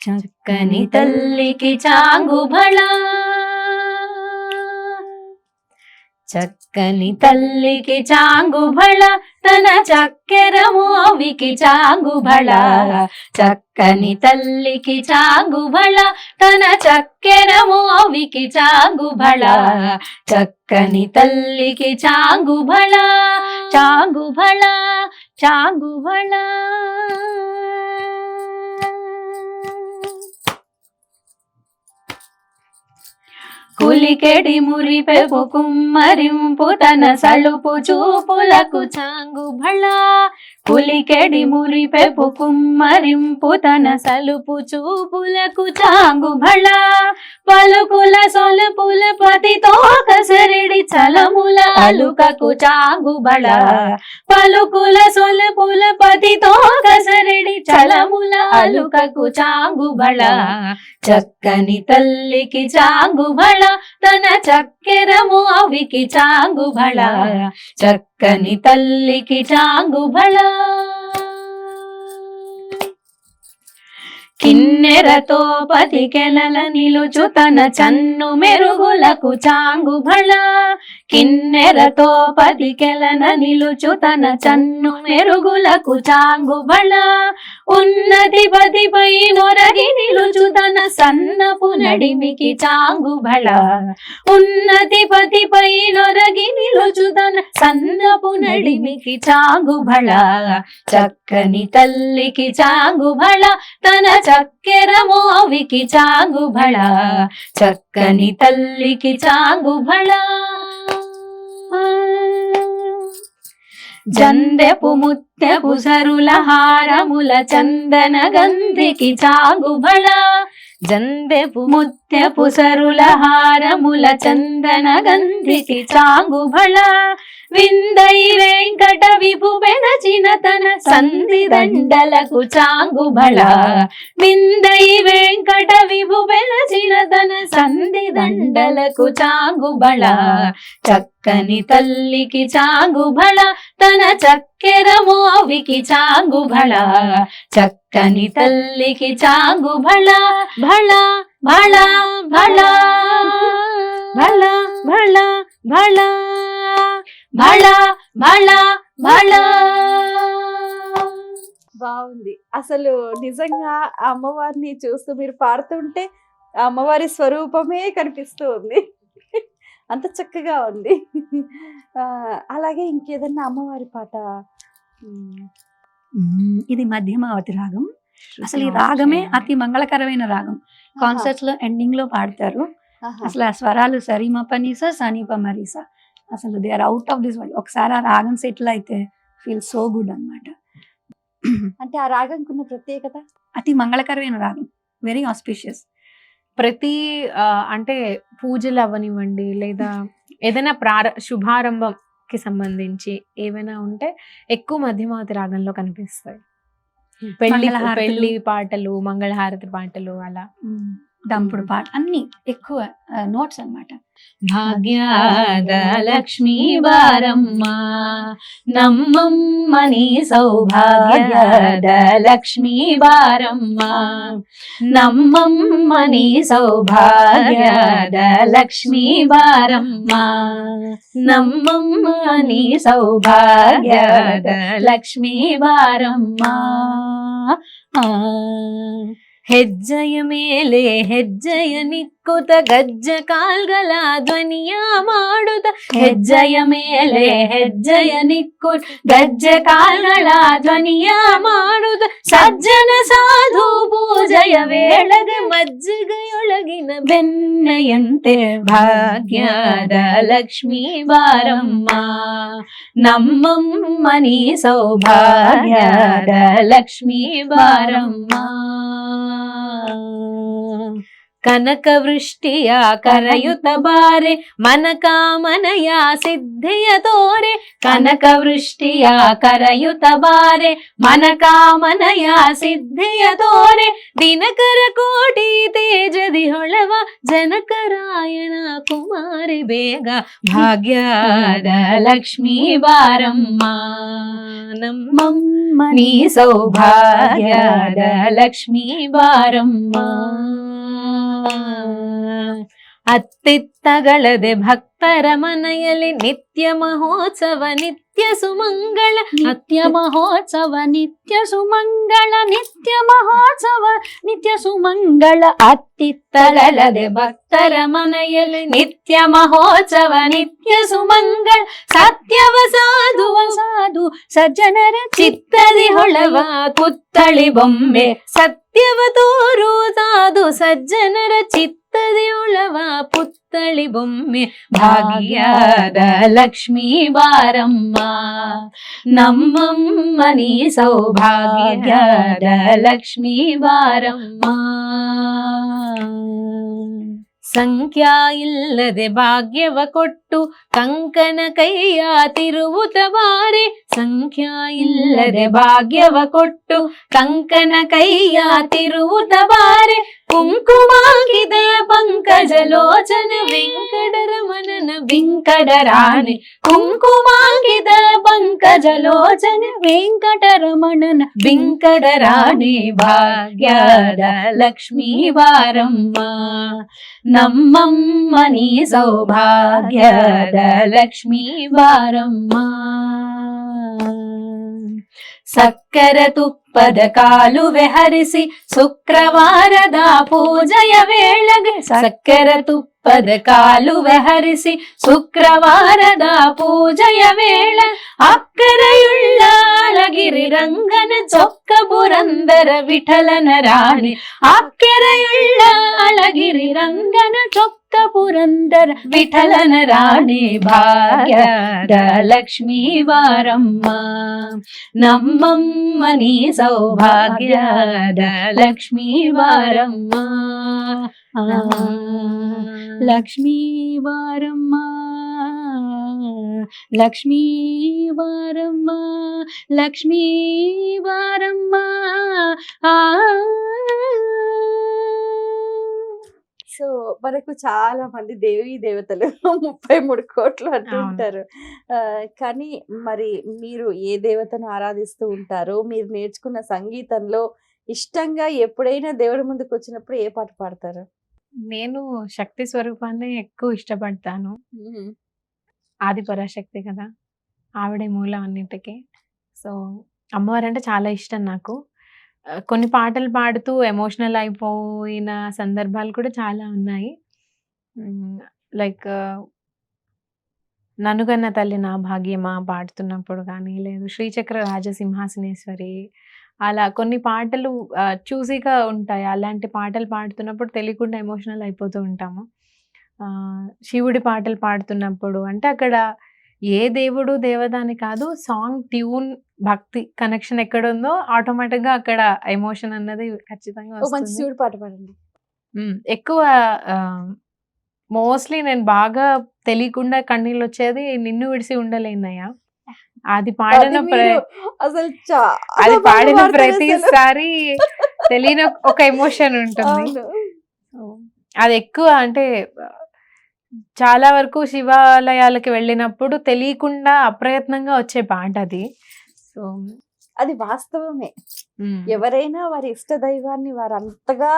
చక్కని తల్లికి చాంగుబళ చక్కని తల్లికి చాంగుబళ తన చక్కెర మోవికి చాంగుబళ చక్కని తల్లికి చాంగుబళ తన చక్కెర మోవికి చాంగుబళ చక్కని తల్లికి చాంగుబళ చాంగుబళ చాంగుబళ కులికెడి మురిపెపు కుమ్మరింపు తన సలుపు చూపులకు చాంగుబళ కులికెడి మురిపెపు కుమ్మరింపు తన సలుపు చూపులకు చాంగుబళ పలుకుల సొలుపుల పతితో కసరిడి చలముల అలుకకు చాంగుబళ పలుకుల సొలుపుల పతితో కసరిడి చలముల అలుకకు చాంగుబళ చక్కని తల్లికి చాంగుబళ తన చక్కెర మోవికి చాంగుబళ చక్కని తల్లికి చాంగుబళ కిన్నెరతో పతికెలల నిలుచు తన చన్ను మెరుగులకు చాంగుబళ కిన్నెరతో పతికెలన నిలుచు తన చన్ను మెరుగులకు చాంగుబళ ఉన్నతి పతిపై నొరగి నిలుచు తన సన్నపు నడిమికి చాంగుబళ ఉన్నతి పతిపై నొరగి నిలుచు తన సన్నపు నడిమికి చాంగుబళ చక్కని తల్లికి చాంగుబళ తన చక్కెర మోవికి చాంగుబళ చక్కని తల్లికి చాంగుబళ జందెపు ముత్తెపు సరుల హారముల చందన గంధికి చాంగుబళ జందెపు ముత్తెపు సరుల హారముల చందన గంధికి చాంగుబళ విందై వెంకట విభు పెనచిన తన సంధి దండలకు చాంగుబళ విందై వెంకట విభు పెనచిన తన సంధి దండలకు చాంగుబళ చక్కని తల్లికి చాంగుబళ తన చక్కెర మోవికి చాంగుబళ చక్కని తల్లికి చాంగుబళ భళ భళ భళ భళ భళ భళ భళ భళ భళ. బాగుంది. అసలు నిజంగా ఆ అమ్మవారిని చూస్తూ మీరు పాడుతుంటే ఆ అమ్మవారి స్వరూపమే కనిపిస్తూ ఉంది. అంత చక్కగా ఉంది. అలాగే ఇంకేదన్నా అమ్మవారి పాట? ఇది మధ్యమావతి రాగం. అసలు ఈ రాగమే అతి మంగళకరమైన రాగం. కాన్సర్ట్స్ లో ఎండింగ్ లో పాడతారు. అసలు ఆ స్వరాలు సరిమ పనీస సనీప మరీస అసలు they are out of this world. ఒకసారి ఆ రాగం సెటిల్ అయితే ఫీల్ సో గుడ్ అన్నమాట. అంటే ఆ రాగంకి ఉన్న ప్రత్యేకత? అతి మంగళకరమైన రాగం, వెరీ ఆస్పిషియస్. ప్రతి అంటే పూజలు అవ్వనివ్వండి లేదా ఏదైనా శుభారంభంకి సంబంధించి ఏవైనా ఉంటే ఎక్కువ మధ్యమావతి రాగంలో కనిపిస్తాయి. మంగళహారతులు. పెళ్లి పాటలు, మంగళహారతి పాటలు అలా. దంపుడు పాట అన్ని ఎక్కువ నోట్స్ అన్నమాట. భాగ్యాద లక్ష్మీ బారమ్మ నమ్మమ్మని సౌభాగ్యాద లక్ష్మీ బారమ్మ నమ్మమ్మని సౌభాగ్యాద లక్ష్మీ బారమ్మ నమ్మమ్మని సౌభాగ్యాద లక్ష్మీ బారమ్మ. ಹೆಜ್ಜೆಯ ಮೇಲೆ ಹೆಜ್ಜೆಯ ನಿಕ್ಕುತ ಗಜ್ಜ ಕಾಲ್ಗಳ ಧ್ವನಿಯ ಮಾಡುತ್ತ ಹೆಜ್ಜೆಯ ಮೇಲೆ ಹೆಜ್ಜೆಯ ನಿಕ್ಕುತ ಗಜ್ಜ ಕಾಲ್ಗಳ ಧ್ವನಿಯ ಮಾಡುತ್ತ ಸಜ್ಜನ ಸಾಧು ಪೂಜೆಯ ವೇಳೆಗೆ ಮಜ್ಜಿಗೆಯೊಳಗಿನ ಬೆಣ್ಣೆಯಂತೆ ಭಾಗ್ಯದ ಲಕ್ಷ್ಮೀ ಬಾರಮ್ಮ ನಮ್ಮಮ್ಮನಿ ಸೌಭಾಗ್ಯದ ಲಕ್ಷ್ಮೀ ಬಾರಮ್ಮ. ಕನಕ ವೃಷ್ಟಿಯ ಕರಯುತ ಬಾರೆ ಮನಕಾಮನಯ ಸಿದ್ಧಿಯ ತೋರೆ ಕನಕ ವೃಷ್ಟಿಯ ಕರಯುತ ಬಾರೆ ಮನಕಾಮನಯ ಸಿದ್ಧಿಯ ತೋರೆ ದಿನಕರ ಕೋಟಿ ತೇಜದಿ ಹೊಳವ ಜನಕರಾಯಣ ಕುಮಾರಿ ಬೇಗ ಭಾಗ್ಯದ ಲಕ್ಷ್ಮೀ ಬಾರಮ್ಮ ನಮ್ಮಮ್ಮನಿ ಸೌಭಾಗ್ಯದ ಲಕ್ಷ್ಮೀ ಬಾರಮ್ಮ. ಅತ್ತಿತ್ತಗಳದೆ ಭಕ್ತರ ಮನೆಯಲ್ಲಿ ನಿತ್ಯ ಮಹೋತ್ಸವ ನಿತ್ಯ ಸುಮಂಗಳ ನಿತ್ಯ ಮಹೋತ್ಸವ ನಿತ್ಯ ಸುಮಂಗಳ ನಿತ್ಯ ಮಹೋತ್ಸವ ನಿತ್ಯ ಸುಮಂಗಳ ಅತ್ತಿತ್ತಗಳದೆ ಭಕ್ತರ ಮನೆಯಲ್ಲಿ ನಿತ್ಯ ಮಹೋತ್ಸವ ನಿತ್ಯ ಸುಮಂಗಳ ಸತ್ಯವ ಸಾಧುವ ಸಾಧು ಸಜ್ಜನರ ಚಿತ್ತದಿ ಹೊಳವ ಪುತ್ತಳಿ ಬೊಮ್ಮೆ ಸತ್ಯವ ತೋರು ಸಾಧು ಸಜ್ಜನರ ಚಿತ್ತದಿ ಹೊಳವ ಪುತ್ತಳಿ ಬೊಮ್ಮೆ ಭಾಗ್ಯದ ಲಕ್ಷ್ಮೀ ಬಾರಮ್ಮ ನಮ್ಮಮ್ಮನಿ ಸೌಭಾಗ್ಯದ ಲಕ್ಷ್ಮೀ ಬಾರಮ್ಮ. ಸಂಖ್ಯಾ ಇಲ್ಲದೆ ಭಾಗ್ಯವ ಕೊಟ್ಟು ಕಂಕನ ಕೈಯ ತಿರುವುತ ಬಾರೆ ಸಂಖ್ಯಾ ಇಲ್ಲದೆ ಭಾಗ್ಯವ ಕೊಟ್ಟು ಕಂಕನ ಕೈಯ ತಿರುವುತ ಬಾರೆ ಕುಂಕುಮಾಕಿದ ಪಂಕಜ ಲೋಚನ ವೆಂಕಟರಮಣನ ವೆಂಕಟರಾಣಿ ಕುಂಕುಮಾಕಿದ ಪಂಕಜ ಲೋಚನ ವೆಂಕಟರಮಣನ ವೆಂಕಟರಾಣಿ ಭಾಗ್ಯದ ಲಕ್ಷ್ಮೀ ಬಾರಮ್ಮ ನಮ್ಮಮ್ಮನಿ ಸೌಭಾಗ್ಯದ ಲಕ್ಷ್ಮೀ ಬಾರಮ್ಮ. ಸಕ್ಕರ ತುಪ್ಪದ ಕಾಲುವೆ ಹರಿಸಿ ಶುಕ್ರವಾರದ ಪೂಜೆಯ ವೇಳೆಗೆ ಸಕ್ಕರ ತುಪ್ಪದ ಕಾಲುವೆ ಹರಿಸಿ ಶುಕ್ರವಾರದ ಪೂಜೆಯ ವೇಳೆ ಅಕ್ಕರೆಯುಳ್ಳ ಅಳಗಿರಿ ರಂಗನ ಚೊಕ್ಕ ಪುರಂದರ ವಿಠಲನ ರಾಣಿ ಅಕ್ಕರೆಯುಳ್ಳ ಅಳಗಿರಿ ರಂಗನ ಚೊಕ್ಕ ಪುರಂದರ ವಿಠಲನ ರಾಣಿ ಭಾಗ್ಯದ ಲಕ್ಷ್ಮೀ ಬಾರಮ್ಮ ನಮ್ಮಮ್ಮನಿ ಸೌಭಾಗ್ಯದ ಲಕ್ಷ್ಮೀ ಬಾರಮ್ಮ. ಲಕ್ಷ್ಮೀ ಬಾರಮ್ಮ ಲಕ್ಷ್ಮೀ ಬಾರಮ್ಮ ಲಕ್ಷ್ಮೀ ಬಾರಮ್ಮ. సో మనకు చాలా మంది దేవీ దేవతలు 33 కోట్లు అంటూ అవును. ఉంటారు. కానీ మరి మీరు ఏ దేవతను ఆరాధిస్తూ ఉంటారు? మీరు నేర్చుకున్న సంగీతంలో ఇష్టంగా ఎప్పుడైనా దేవుడి ముందుకు వచ్చినప్పుడు ఏ పాట పాడతారు? నేను శక్తి స్వరూపాన్ని ఎక్కువ ఇష్టపడతాను. ఆది పరాశక్తి కదా, ఆవిడే మూలం అన్నిటికీ. సో అమ్మవారంటే చాలా ఇష్టం నాకు. కొన్ని పాటలు పాడుతూ ఎమోషనల్ అయిపోయిన సందర్భాలు కూడా చాలా ఉన్నాయి. లైక్ ననుగన్న తల్లి నా భాగ్యమా పాడుతున్నప్పుడు కానీ, లేదు శ్రీచక్ర రాజసింహాసనేశ్వరి, అలా కొన్ని పాటలు చూసీగా ఉంటాయి. అలాంటి పాటలు పాడుతున్నప్పుడు తెలియకుండా ఎమోషనల్ అయిపోతూ ఉంటాము. శివుడి పాటలు పాడుతున్నప్పుడు అంటే అక్కడ ఏ దేవుడు దేవత అని కాదు, సాంగ్ ట్యూన్ భక్తి కనెక్షన్ ఎక్కడ ఉందో ఆటోమేటిక్గా అక్కడ ఎమోషన్ అన్నది ఖచ్చితంగా మంచి వస్తుంది. శివుడి పాట పాడండి. ఎక్కువ మోస్ట్లీ నేను బాగా తెలియకుండా కన్నీళ్ళు వచ్చేది నిన్ను విడిసి ఉండలేనయ్యా. అది పాడిన అది మీరు అసలు చాలా అది బాగా పాడిన పాడతారు అసలు. ప్రతిసారి తెలియని ఒక ఎమోషన్ ఉంటుంది. అవును. సో, అది ఎక్కువ అంటే చాలా వరకు శివాలయాలకి వెళ్ళినప్పుడు తెలియకుండా అప్రయత్నంగా వచ్చే పాట అది. సో అది వాస్తవమే. ఎవరైనా వారి ఇష్ట దైవాన్ని వారు అంతగా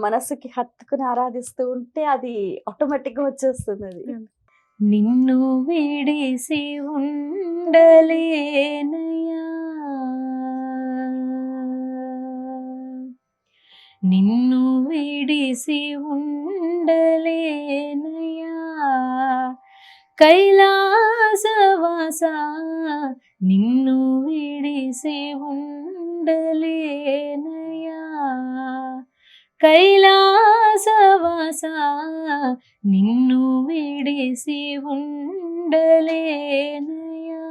మనసుకి హత్తుకుని ఆరాధిస్తూ ఉంటే అది ఆటోమేటిక్ గా వచ్చేస్తుంది అది. నిన్ను విడిసి ఉండలేనయ్యా, నిన్ను విడిసి ఉండలేనయ్యా, కైలాసవాస నిన్ను విడిసి ఉండలేనయ్యా, కైలాసవాస నిన్ను విడిసి ఉండలేనయ్యా,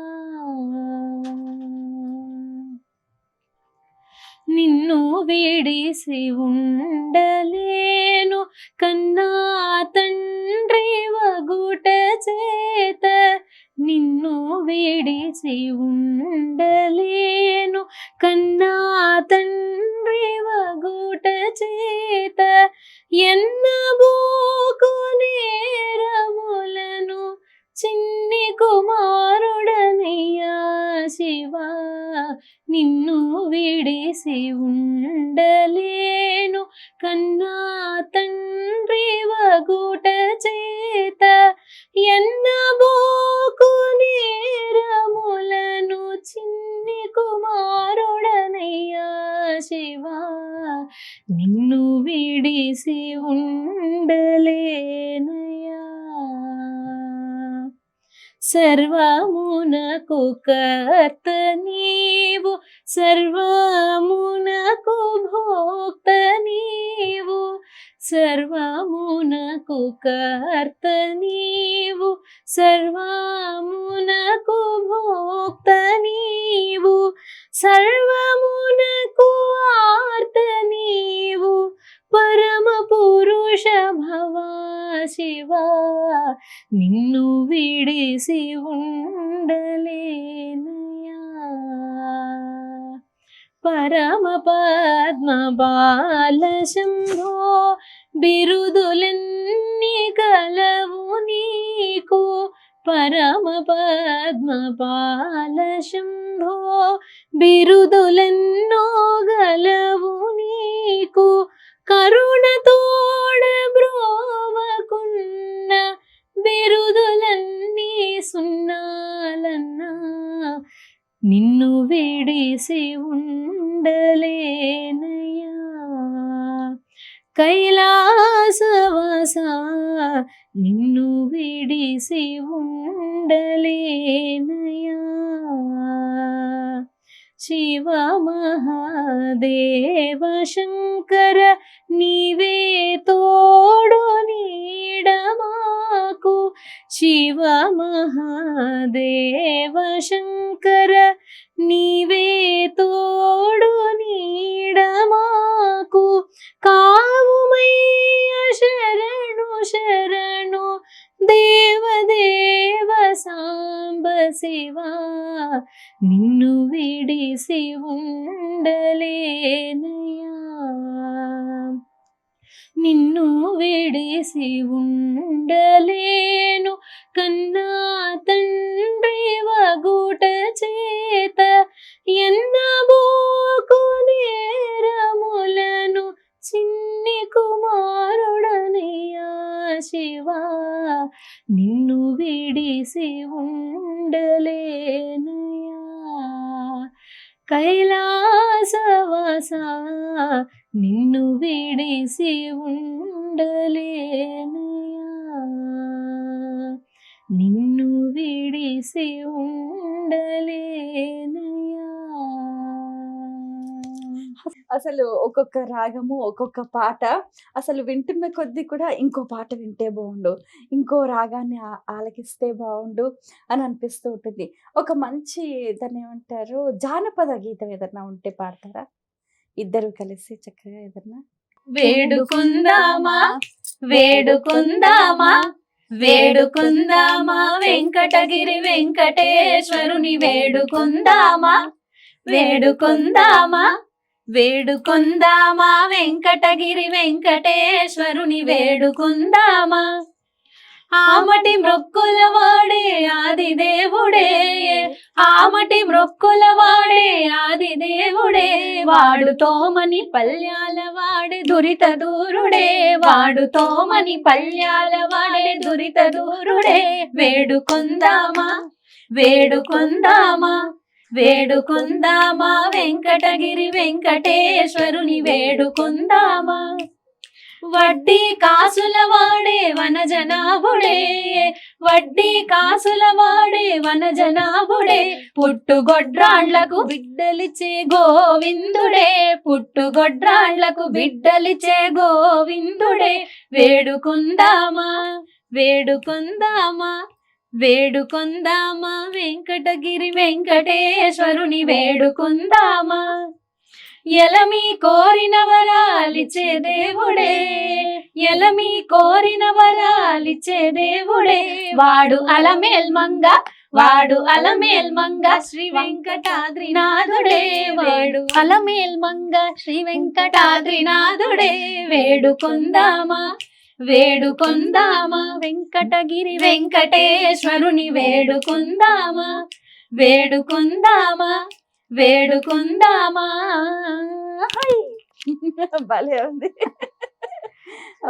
నిన్ను విడిసి ఉండలేను కన్నా తండ్రి వగుట చేత, నిన్ను విడిసి ఉండలేను కన్నా తండ్రి వగుట చేత, ఎన్నబోకు నేరములను చిన్ని కుమారుడనయ్యా శివా, నిన్ను విడిసి ఉండలేను కన్నా తండ్రి వగుట చేత, ఎన్నబోకు నేరములను చిన్ని కుమారుడనయ్యా శివా, నిన్ను విడిసి ఉండలేనయ్యా, సర్వమునకు కర్త నీవు, సర్వమునకు భోక్త నీవు, సర్వమునకు కర్త నీవు, సర్వమునకు భోక్త నీవు, సర్వమునకు ఆర్త నీవు, పరమ పురుష భవా శివా, నిన్ను విడిసి ఉండలేనయ్యా, పరమ పద్మ బాల శంభో బిరుదులన్నీ కలవు నీకు, పరమ పద్మ బాల శంభో బిరుదులెన్నో గలవు నీకు, కరుణ తోడ బ్రోవకున్న బిరుదులన్నీ సున్నాలన్నా, నిన్ను విడిసి ఉండలేనయ్యా, కైలాసవాస నిన్ను విడిసి ఉండలేనయ్యా, శివ మహాదేవ శంకర నీవే తోడు నీడ మాకు, శివ మహాదేవ శంకర నీవే తోడు నీడ మాకు, కావుమయ్య శరణు శరణు దేవదేవ సాంబ శివా, నిన్ను విడిసి ఉండలేనయ్యా, నిన్ను విడిసి ఉండలేను కన్నా తండ్రి వగుట చేత, ఎన్నబోకు నేరములను చిన్ని కుమారుడనయ్యా శివా, నిన్ను విడిసి ఉండలేనయ్యా, కైలాసవాస నిన్ను విడిసి ఉండలేనయ్యా, నిన్ను విడిసి ఉండలేనయ్యా. అసలు ఒక్కొక్క రాగము ఒక్కొక్క పాట అసలు వింటున్న కొద్దీ కూడా ఇంకో పాట వింటే బాగుండు, ఇంకో రాగాన్ని ఆలకిస్తే బాగుండు అని అనిపిస్తూ ఉంటుంది. ఒక మంచి దాన్ని ఏమంటారు జానపద గీతం ఏదన్నా ఉంటే పాడతారా ఇద్దరు కలిసి చక్కగా ఏదన్నా? వేడుకుందామా వేడుకుందామా వేడుకుందామా వెంకటగిరి వెంకటేశ్వరుని వేడుకుందామా వేడుకుందామా వేడుకుందామా వెంకటగిరి వెంకటేశ్వరుని వేడుకుందామా ఆమటి మ్రొక్కుల వాడే ఆది దేవుడే ఆమటి మ్రొక్కుల వాడే ఆది దేవుడే వాడు తోమని పల్యాల వాడే దురిత దూరుడే వాడు తోమని పల్యాల వాడే దురిత దూరుడే వేడుకుందామా వేడుకుందామా వేడుకుందామా వెంకటగిరి వెంకటేశ్వరుని వేడుకుందామా వడ్డీ కాసుల వాడే వనజనాభుడే వడ్డీ కాసుల వాడే వనజనాభుడే పుట్టుగొడ్రాండ్లకు బిడ్డలిచ్చే గోవిందుడే పుట్టుగొడ్రాండ్లకు బిడ్డలిచ్చే గోవిందుడే వేడుకుందామా వేడుకుందామా వేడుకుందామా వెంకటగిరి వెంకటేశ్వరుని వేడుకుందామా ఎలమి కోరిన వరాలిచ్చే దేవుడే ఎలమి కోరిన వరాలిచ్చే దేవుడే వాడు అలమేల్మంగ వాడు అలమేల్మంగ శ్రీ వెంకటాద్రినాథుడే వాడు అలమేల్మంగ శ్రీ వెంకటాద్రినాథుడే వేడుకుందామా వేడుకుందామా వెంకటగిరి వెంకటేశ్వరుని వేడుకుందామా వేడుకుందామా వేడుకుందామా భలే ఉంది.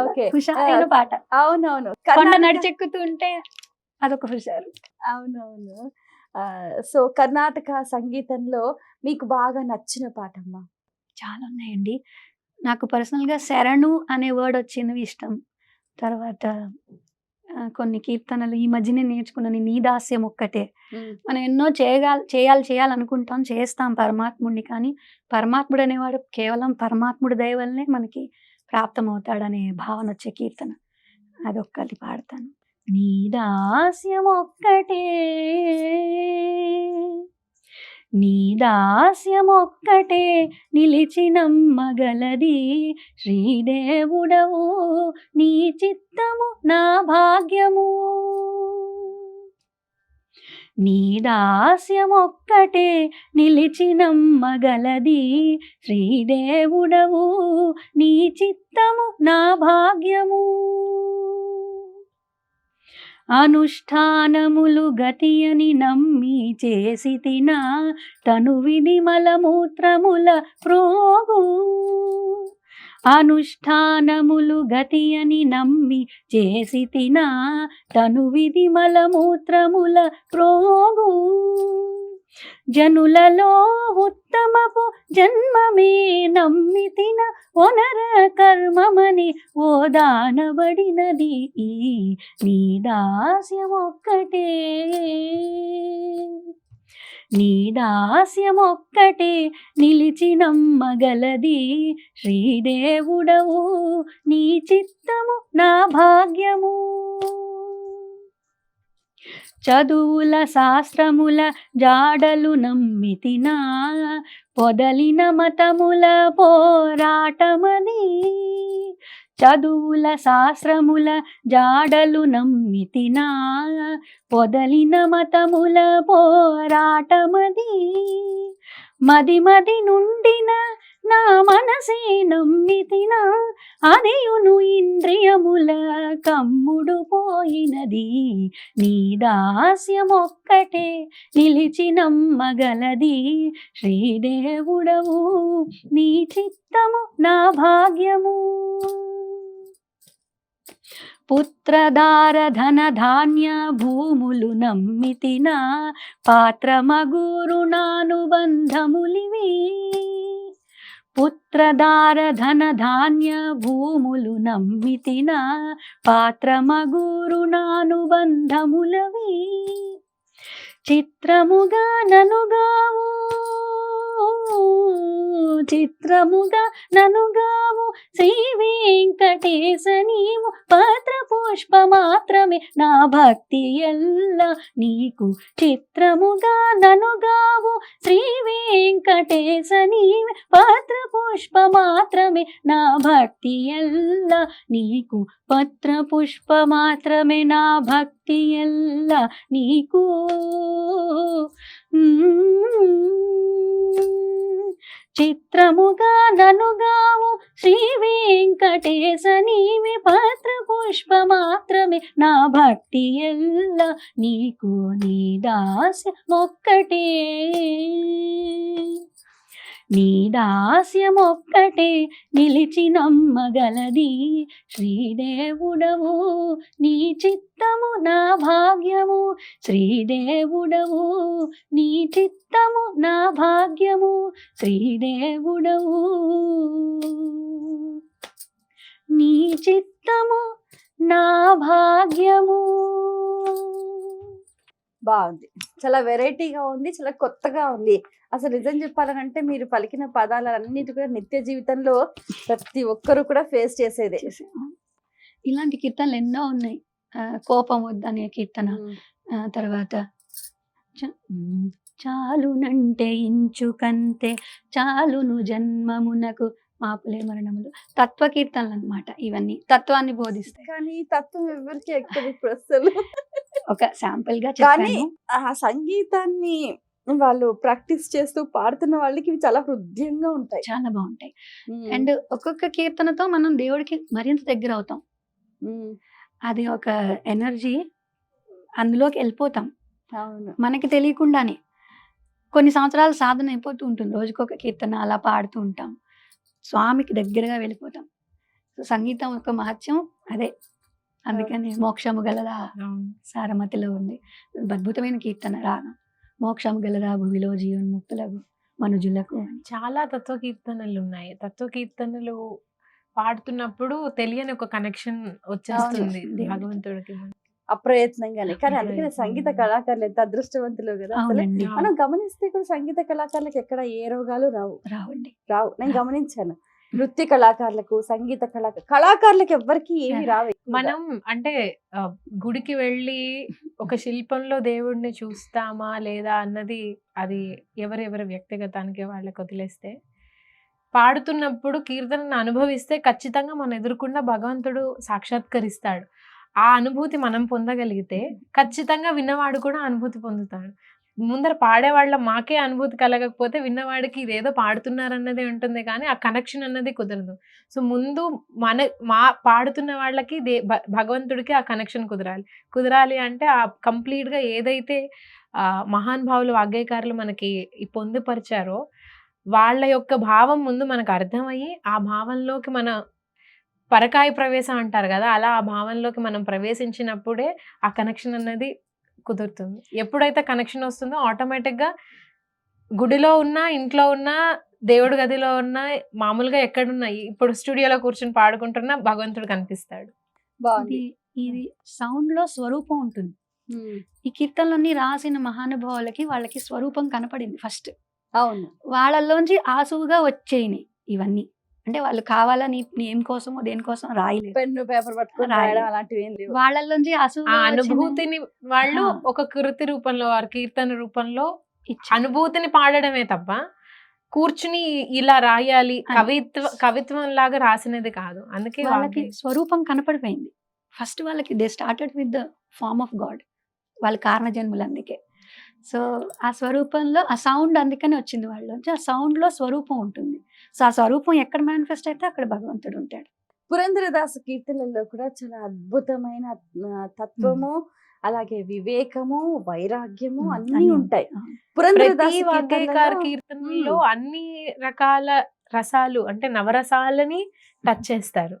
ఓకే, హుషారైన పాట. అవునవును, కొండ నడిచెక్కుతుంటే అదొక హుషారు. అవునవును. సో కర్ణాటక సంగీతంలో మీకు బాగా నచ్చిన పాటమ్మా? చాలా ఉన్నాయండి. నాకు పర్సనల్గా శరణు అనే వర్డ్ వచ్చినవి ఇష్టం. తర్వాత కొన్ని కీర్తనలు ఈ మధ్యనే నేర్చుకున్నాను. నీ దాస్యం ఒక్కటే. మనం ఎన్నో చేయాలనుకుంటాం, చేస్తాం పరమాత్ముడిని. కానీ పరమాత్ముడు అనేవాడు కేవలం పరమాత్ముడి దయ వల్లనే మనకి ప్రాప్తమవుతాడనే భావన వచ్చే కీర్తన అదొక్కటి పాడతాను. నీ దాస్యం ఒక్కటే నీ దాస్యమొక్కటే నిలిచినమ్మగలది శ్రీదేవుడవు నీ చిత్తము నా భాగ్యము నీ దాస్యమొక్కటే నిలిచినమ్మగలది శ్రీదేవుడవు నీ చిత్తము నా భాగ్యము అనుష్ఠానములు గతి అని నమ్మి చేసి తిన తను విధి మలమూత్రముల ప్రోగు అనుష్ఠానములు గతి అని నమ్మి చేసి తిన తను విధి మలమూత్రముల ప్రోగు జనులలో ఉత్తమపు జన్మమే నమ్మితిన ఒనర కర్మమని ఓ దానబడినది నీ దాస్యమొక్కటే నీ దాస్యమొక్కటే నిలిచినమ్మగలది శ్రీదేవుడవు నీ చిత్తము నా భాగ్యము చదువుల శాస్త్రముల జాడలు నమ్మితినా పొదలిన మతముల పోరాటమది చదువుల శాస్త్రముల జాడలు నమ్మితినా పొదలిన మతముల పోరాటమది మది నుండిన నా మనసే నమ్మితిన అదియును ఇంద్రియముల కమ్ముడు పోయినది నీ దాస్యమొక్కటే నిలిచినమ్మగలది శ్రీదేవుడవు నీ చిత్తము నా భాగ్యము పుత్రదార ధన ధాన్య భూములు నమ్మితిన పాత్రమగురుణానుబంధములివి పుత్రదార ధన ధాన్య భూములు నమ్మితిన పాత్రమగురుణానుబంధములవి చిత్రముగా ననుగావు చిత్రముగా ననుగావు శ్రీ వెంకటేశ నీవు పత్ర పుష్ప మాత్రమే నా భక్తి ఎల్ల నీకు. చిత్రముగా ననుగావు శ్రీ వెంకటేశ నీవు పత్ర పుష్ప మాత్రమే నా భక్తి ఎల్ల నీకు. పత్ర పుష్ప మాత్రమే నా భక్తి ఎల్ల నీకు. చిత్రముగా ననుగావు శ్రీ వెంకటేశ నీవి పత్ర పుష్ప మాత్రమే నా భక్తి ఎల్ల నీకు. నీ దాస్యమొక్కటే నీ దాస్యమొక్కటే నిలిచి నమ్మగలది. శ్రీదేవుడవు నీ చిత్తము నా భాగ్యము. శ్రీదేవుడవు నీ చిత్తము నా భాగ్యము. శ్రీదేవుడవు నీ చిత్తము నా భాగ్యము. బాగుంది, చాలా వెరైటీగా ఉంది, చాలా కొత్తగా ఉంది. అసలు నిజం చెప్పాలంటే మీరు పలికిన పదాలన్నిటి కూడా నిత్య జీవితంలో ప్రతి ఒక్కరు కూడా ఫేస్ చేసేదే. ఇలాంటి కీర్తనలు ఎన్నో ఉన్నాయి. కోపం వద్దనే కీర్తన, తర్వాత చాలునంటే ఇంచుకంతే చాలును జన్మమునకు మాపులే మరణములు. తత్వ కీర్తనలు అన్నమాట. ఇవన్నీ తత్వాన్ని బోధిస్తాయి. కానీ తత్వం ఎవరికి ఎక్కదు ఇప్పుడు అసలు. ఒక శాంపుల్ గా కానీ చెప్పాను. ఆ సంగీతాన్ని వాళ్ళు ప్రాక్టీస్ చేస్తూ పాడుతున్న వాళ్ళకి ఇవి చాలా హృదయంగా ఉంటాయి. చాలా బాగుంటాయి. అండ్ ఒక్కొక్క కీర్తనతో మనం దేవుడికి మరింత దగ్గర అవుతాం. అది ఒక ఎనర్జీ, అందులోకి వెళ్ళిపోతాం అవును. మనకి తెలియకుండానే. కొన్ని సంవత్సరాల సాధన అయిపోతూ ఉంటుంది. రోజుకొక కీర్తన అలా పాడుతూ ఉంటాం, స్వామికి దగ్గరగా వెళ్ళిపోతాం. సో సంగీతం యొక్క మహత్యం అదే. అందుకని మోక్షము గలదా సారమతిలో ఉంది. అద్భుతమైన కీర్తన రాగం. మోక్షము గలదా భువిలో జీవన్ముక్తులకు మనుజులకు అని. చాలా తత్వ కీర్తనలు ఉన్నాయి. తత్వ కీర్తనలు పాడుతున్నప్పుడు తెలియని ఒక కనెక్షన్ వచ్చేస్తుంది అవును. భగవంతుడికి. అప్రయత్నంగానే. కానీ అందుకనే సంగీత కళాకారులు ఎంత అదృష్టవంతులు కదా అసలు. అవునండి. మనం గమనిస్తే కూడా సంగీత కళాకారులకు ఎక్కడ ఏ రోగాలు రావు. రావండి. నేను గమనించాను. నృత్య కళాకారులకు, సంగీత కళాకారులకు ఎవ్వరికి ఏమి రావు. మనం అంటే గుడికి వెళ్ళి ఒక శిల్పంలో దేవుడిని చూస్తామా లేదా అన్నది అది ఎవరెవరి వ్యక్తిగతానికి వాళ్ళకి వదిలేస్తే, పాడుతున్నప్పుడు కీర్తనను అనుభవిస్తే ఖచ్చితంగా మన ఎదురుకుండా భగవంతుడు సాక్షాత్కరిస్తాడు. ఆ అనుభూతి మనం పొందగలిగితే ఖచ్చితంగా విన్నవాడు కూడా అనుభూతి పొందుతాడు. ముందర పాడేవాళ్ళ మాకే అనుభూతి కలగకపోతే విన్నవాడికి ఇదేదో పాడుతున్నారన్నదే ఉంటుంది, కానీ ఆ కనెక్షన్ అన్నది కుదరదు. సో ముందు మా పాడుతున్న వాళ్ళకి భగవంతుడికి ఆ కనెక్షన్ కుదరాలి అంటే ఆ కంప్లీట్గా ఏదైతే మహాన్ భావులు వాగ్గేయకారులు మనకి పొందుపరిచారో వాళ్ళ యొక్క భావం ముందు మనకు అర్థమయ్యి ఆ భావంలోకి మన పరకాయ ప్రవేశం అంటారు కదా, అలా ఆ భావంలోకి మనం ప్రవేశించినప్పుడే ఆ కనెక్షన్ అన్నది కుదురుతుంది. ఎప్పుడైతే కనెక్షన్ వస్తుందో ఆటోమేటిక్గా గుడిలో ఉన్నా, ఇంట్లో ఉన్నా, దేవుడి గదిలో ఉన్నా, మామూలుగా ఎక్కడున్నా, ఇప్పుడు స్టూడియోలో కూర్చొని పాడుకుంటున్నా భగవంతుడు కనిపిస్తాడు. బాగుంది. ఇది సౌండ్ లో స్వరూపం ఉంటుంది. ఈ కీర్తనలన్నీ రాసిన మహానుభావులకి వాళ్ళకి స్వరూపం కనపడింది ఫస్ట్. అవును. వాళ్ళలోంచి ఆసువుగా వచ్చేయినాయి ఇవన్నీ. అంటే వాళ్ళు కావాలని ఏం కోసమో దేనికోసం రాయలేదు. పెన్ను పేపర్ పట్టుకొని రాయడం అలాంటివి ఏం లేవు. వాళ్ళలోంచి ఆ అనుభూతిని వాళ్ళు ఒక కృతి రూపంలో, వారి కీర్తన రూపంలో అనుభూతిని పాడడమే తప్ప కూర్చుని ఇలా రాయాలి కవిత్వం లాగా రాసినది కాదు. అందుకే వాళ్ళకి స్వరూపం కనపడిపోయింది ఫస్ట్. వాళ్ళకి they started with the form of God. వాళ్ళ కారణ జన్ములు అందుకే. సో ఆ స్వరూపంలో ఆ సౌండ్ అందుకని వచ్చింది వాళ్ళలోంచి. ఆ సౌండ్ లో స్వరూపం ఉంటుంది. సో ఆ స్వరూపం ఎక్కడ మేనిఫెస్ట్ అయితే అక్కడ భగవంతుడు ఉంటాడు. పురంధరదాసు కీర్తనల్లో కూడా చాలా అద్భుతమైన తత్వము, అలాగే వివేకము, వైరాగ్యము అన్ని ఉంటాయి. పురంధరదాసు కీర్తనలో అన్ని రకాల రసాలు అంటే నవరసాలని టచ్ చేస్తారు.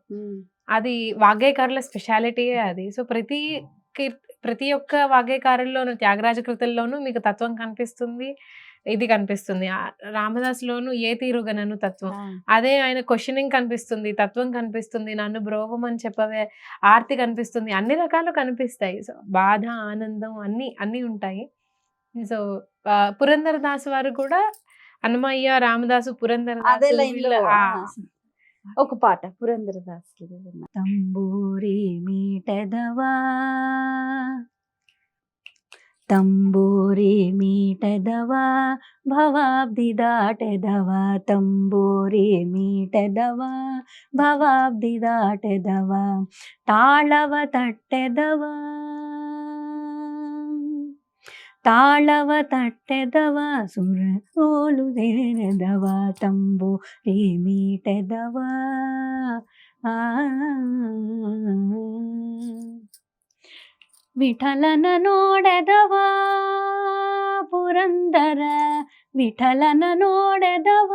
అది వాగ్గేయకారుల స్పెషాలిటీయే అది. సో ప్రతి ఒక్క వాగ్గేయకారుల్లోనూ, త్యాగరాజ కృతుల్లోనూ మీకు తత్వం కనిపిస్తుంది, ఇది కనిపిస్తుంది. రామదాసులోను ఏ తీరుగనను తత్వం, అదే ఆయన క్వశ్చనింగ్ కనిపిస్తుంది, తత్వం కనిపిస్తుంది, నన్ను బ్రోవమని చెప్పవే ఆర్తి కనిపిస్తుంది, అన్ని రకాలు కనిపిస్తాయి. సో బాధ, ఆనందం అన్ని ఉంటాయి. సో పురంధరదాసు వారు కూడా అన్నమయ్య, రామదాసు, పురంధరదాసు అదే లైన్ లో వీళ్ళు ఒక పాట పురంధరదాస్ తంబూరి మీటెదవా తంబూరి మీటెదవా భవాబ్ది దాటెదవా తంబూరి మీటెదవా భవాబ్ది దాటెదవా తాళవ తట్టెదవా తాళవ తట్టెదవా సురోలు దేరెదవా తంబూరి మీటెదవా ఆ ವಿಠಲನ ನೋಡೆದವ ಪುರಂದರ ವಿಠಲನ ನೋಡೆದವ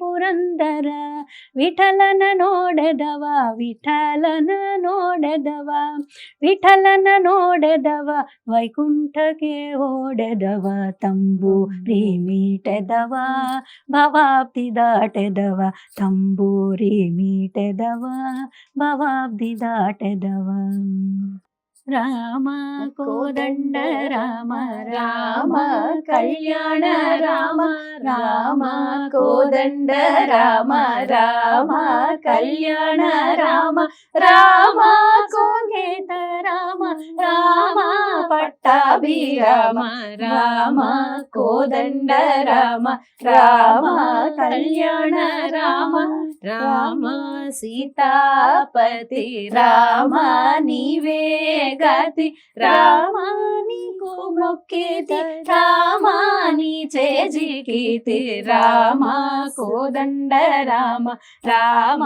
ಪುರಂದರ ವಿಠಲನ ನೋಡೆದವ ವಿಠಲನ ನೋಡೆದವ ವಿಠಲನ ನೋಡೆದವ ವೈಕುಂಠಕ್ಕೆ ಓಡೆದವ ತಂಬೂರಿ ಮೀಟೆದವ ಭವಾಬ್ದಿ ದಾಟೆದವ ತಂಬೂರಿ ಮೀಟೆದವ ಭವಾಬ್ದಿ ದಾಟೆದವ ರಾಮ ಕೋದಂಡ ರಾಮ ರಾಮ ಕಲ್ಯಾಣ ರಾಮ ರಾಮ ಕೋದಂಡ ರಾಮ ರಾಮ ಕಲ್ಯಾಣ ರಾಮ ರಾಮ ಕೋಗೇತ ರಾಮ ರಾಮ ಪಟ್ಟಾಭಿರಾಮ ರಾಮ ಕೋದಂಡ ರಾಮ ರಾಮ ಕಲ್ಯಾಣ ರಾಮ ರಾಮ ಸೀತಾಪತಿ ರಾಮ ನೀವೇ గతి రామ నీకు మొక్కేతి రామ నీ చేజికీతి రామ కోదండ రామ రామ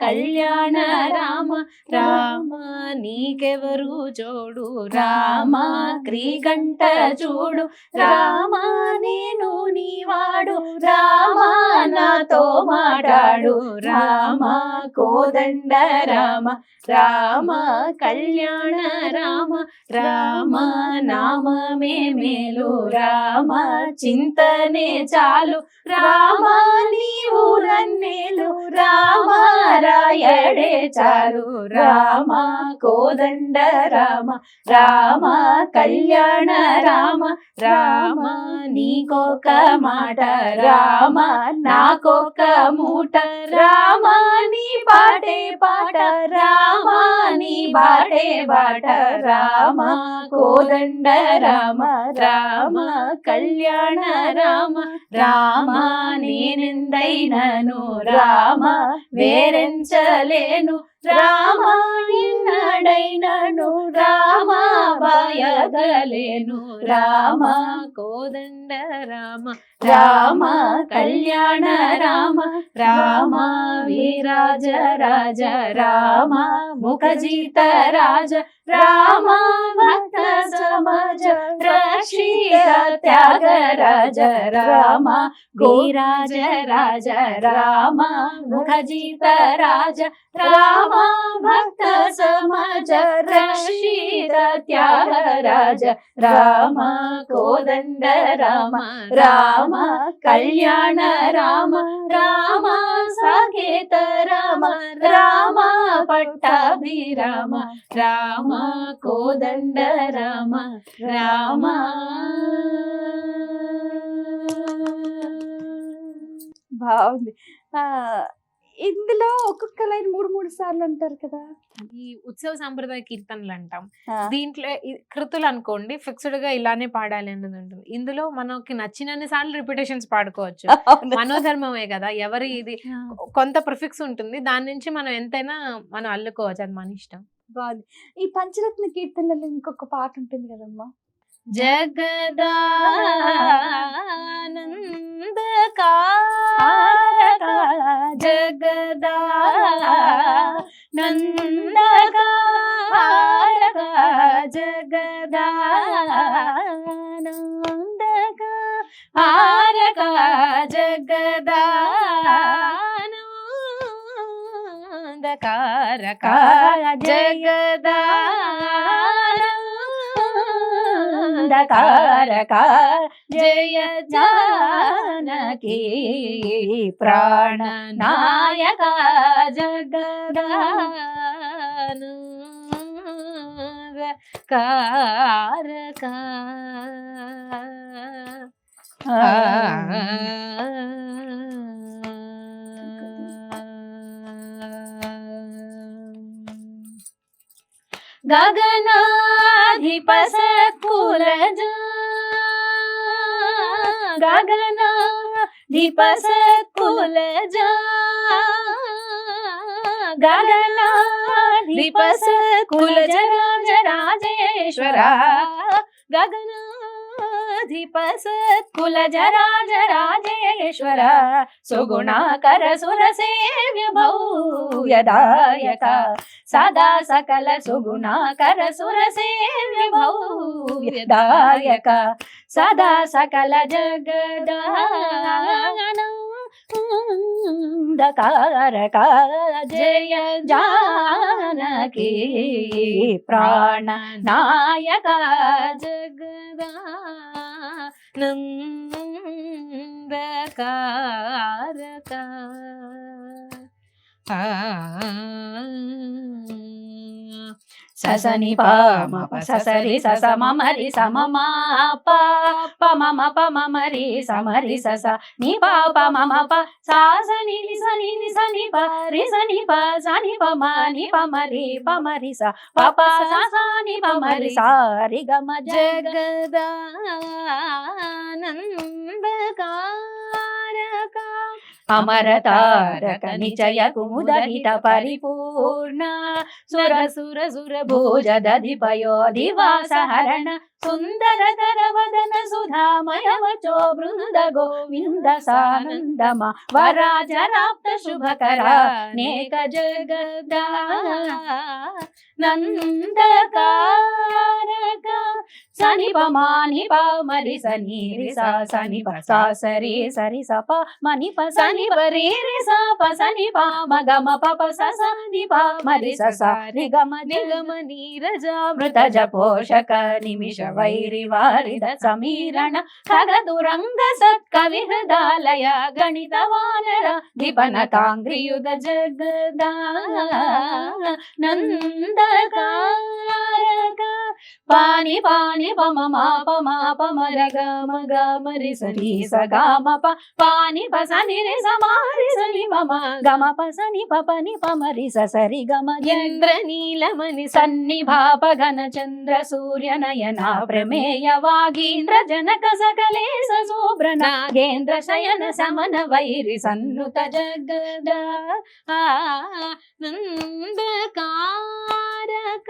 కళ్యాణ రామ రామ నీకెవరు జోడు రామ క్రీగంట చూడు రామ నేను నీవాడు రామ నాతో మాట్లాడు రామ కోదండ రామ రామ కళ్యాణ రామ రామ నామమే మేలు రామ చింతనే చాలు రామ నీవు నన్నేలు రామ రాయడే చాలు రామ కోదండ రామ రామ కళ్యాణ రామ రామ నీకొక మాట రామ నాకొక మూట రామ నీ పాటే పాట రామ నీ బాటే బాట రామ కోదండ రామ రామ కళ్యాణ రామ రామ నేనెందైనను రామ వేరెంచలేను రామ ఎన్నడైనను రామ బాయగలేను రామ కోదండ రామ రామ కళ్యాణ రామ రామ వీరాజ రాజ రామ ముఖజిత రాజ రామ భక్త సమాజ రక్షిత త్యాగరాజ రామ గోరాజ రాజ రామ ముఖజిత రాజ రామ భక్త సమాజ రక్షిత త్యాగరాజ రామ కోదండ రామ రామ కళ్యాణ రామ రామ సాకేత రామ రామ పట్టాభిరామ రామ కోదండ రామ రామ బాగుంది. ఇందులో ఒక్కొక్క లైన్ 3 సార్లు అంటారు కదా. ఈ ఉత్సవ సాంప్రదాయ కీర్తనలు అంటాం. ఆ, దీంట్లో కృతులు అనుకోండి ఫిక్స్డ్ గా ఇలానే పాడాలి అనేది ఉంటుంది. ఇందులో మనకి నచ్చినన్ని సార్లు రిపిటేషన్స్ పాడుకోవచ్చు. అవును. మనోధర్మమే కదా, ఎవరి ఇది కొంత ప్రిఫిక్స్ ఉంటుంది, దాని నుంచి మనం ఎంతైనా మనం అల్లుకోవచ్చు, అది మన ఇష్టం. బాగుంది. ఈ పంచరత్న కీర్తనలలో ఇంకొక పాట ఉంటుంది కదమ్మా. జగదానందకారక జగదానందకారక జగదానందకారక జగదానందకారక జగదానందకారక జయ జానకి ప్రాణనాయక జగదానందకారక గగనాధిప సత్కులజ గగనాధిప సత్కులజ గగనాధిప సత్కులజ రాజరాజేశ్వర గగనాధిప సత్కులజ రాజరాజేశ్వర సుగుణాకర సురసేవ్య భవ్యదాయక సదా సకల సుగుణాకర సురసేవ్య భవ్యదాయక సదా సకల జగదానందకారక జయ జానకి ప్రాణ నాయక జగదానందకారక ససని పమ ససరి సస మమరి సమమా పమ పమరి సమరి సస ని పాప మమ ప సాసని సని సని ప రి సని ప సని పమ ని పమరి పమరి స పప సని పమరి సారి గమ జగదానందకారక అమరతారక నిచయ కుముదహిత పరిపూర్ణ సుర సుర సుర భోజ దధిపయో దివాస హరణ సుందర వదన సుధామయ వచో బృంద గోవింద సానందమ వరాజరాప్త శుభకర నేక జగదా నందకారక సని పమాని పమరి సని రి సా సని ప సా సరి సరి స ప మని ప సని ప రి రి స ప సని ప మ గ మ ప ప స సని ప మరి స స రి గ మ నీరజ మృత జ పోషక నిమిష వైరి వారిద సమీరణ ఖగదురంగ సత్కవి హృదాలయ గణిత వానర దిపన తాంగ్రియుద జగదా నందకారక పాని పాని పమ మా పమ పమర గమ గమరి సరి స గమ ప పాని ప సని రి సమారి సని మమ గమ ప సని ప పని పమరి స సరి గమ ఇంద్ర నీలమణి సన్నిభాప ఘన చంద్ర సూర్య నయన ప్రమేయ వాగీంద్ర జనక సకలేశ శోభ్ర నాగేంద్ర శయన సమన వైరి సన్నుత జగదా నందకారక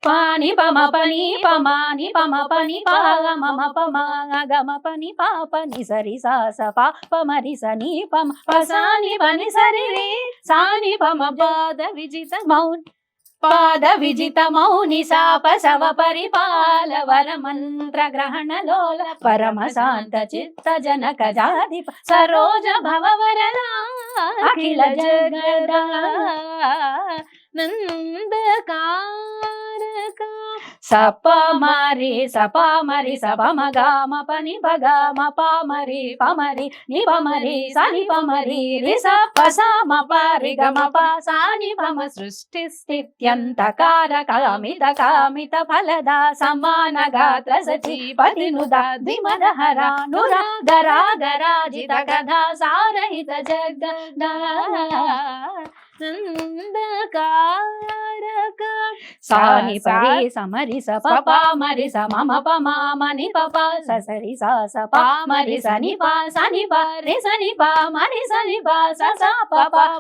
పాని పమ పని పమాని పమ పని పాగ మమ పమ గమ పని పాపని సరి సా స పమరి సని పమ పసాని పని సరి రి సాని పమ పాద విజిత మౌన్ పాద విజిత మౌని సాప సవ పరిపాల వర మంత్ర గ్రహణ లోల పరమ శాంత చిత్త జనక జాతి సరోజ భవ వరదా అఖిల జగదా నందకారక సప మరి సప మరి సప మగమ పని భగమ పమరి పమరి ని పమరి సని పమరి రి సప సమ పరి గమ ప సాని పమ సృష్టి స్థిత్యంత కారక అమిత కామిత ఫలద సమాన గాత్ర సచీపతి నుద ద్విమద హర నుర గరాజిత కథా సారహిత జగదా నందకారక సాని పరి సమరి స ప మరి స మమ ప మని ప సరి స స ప మరి సని ప సని ప రి సని ప మరి సని ప స స ప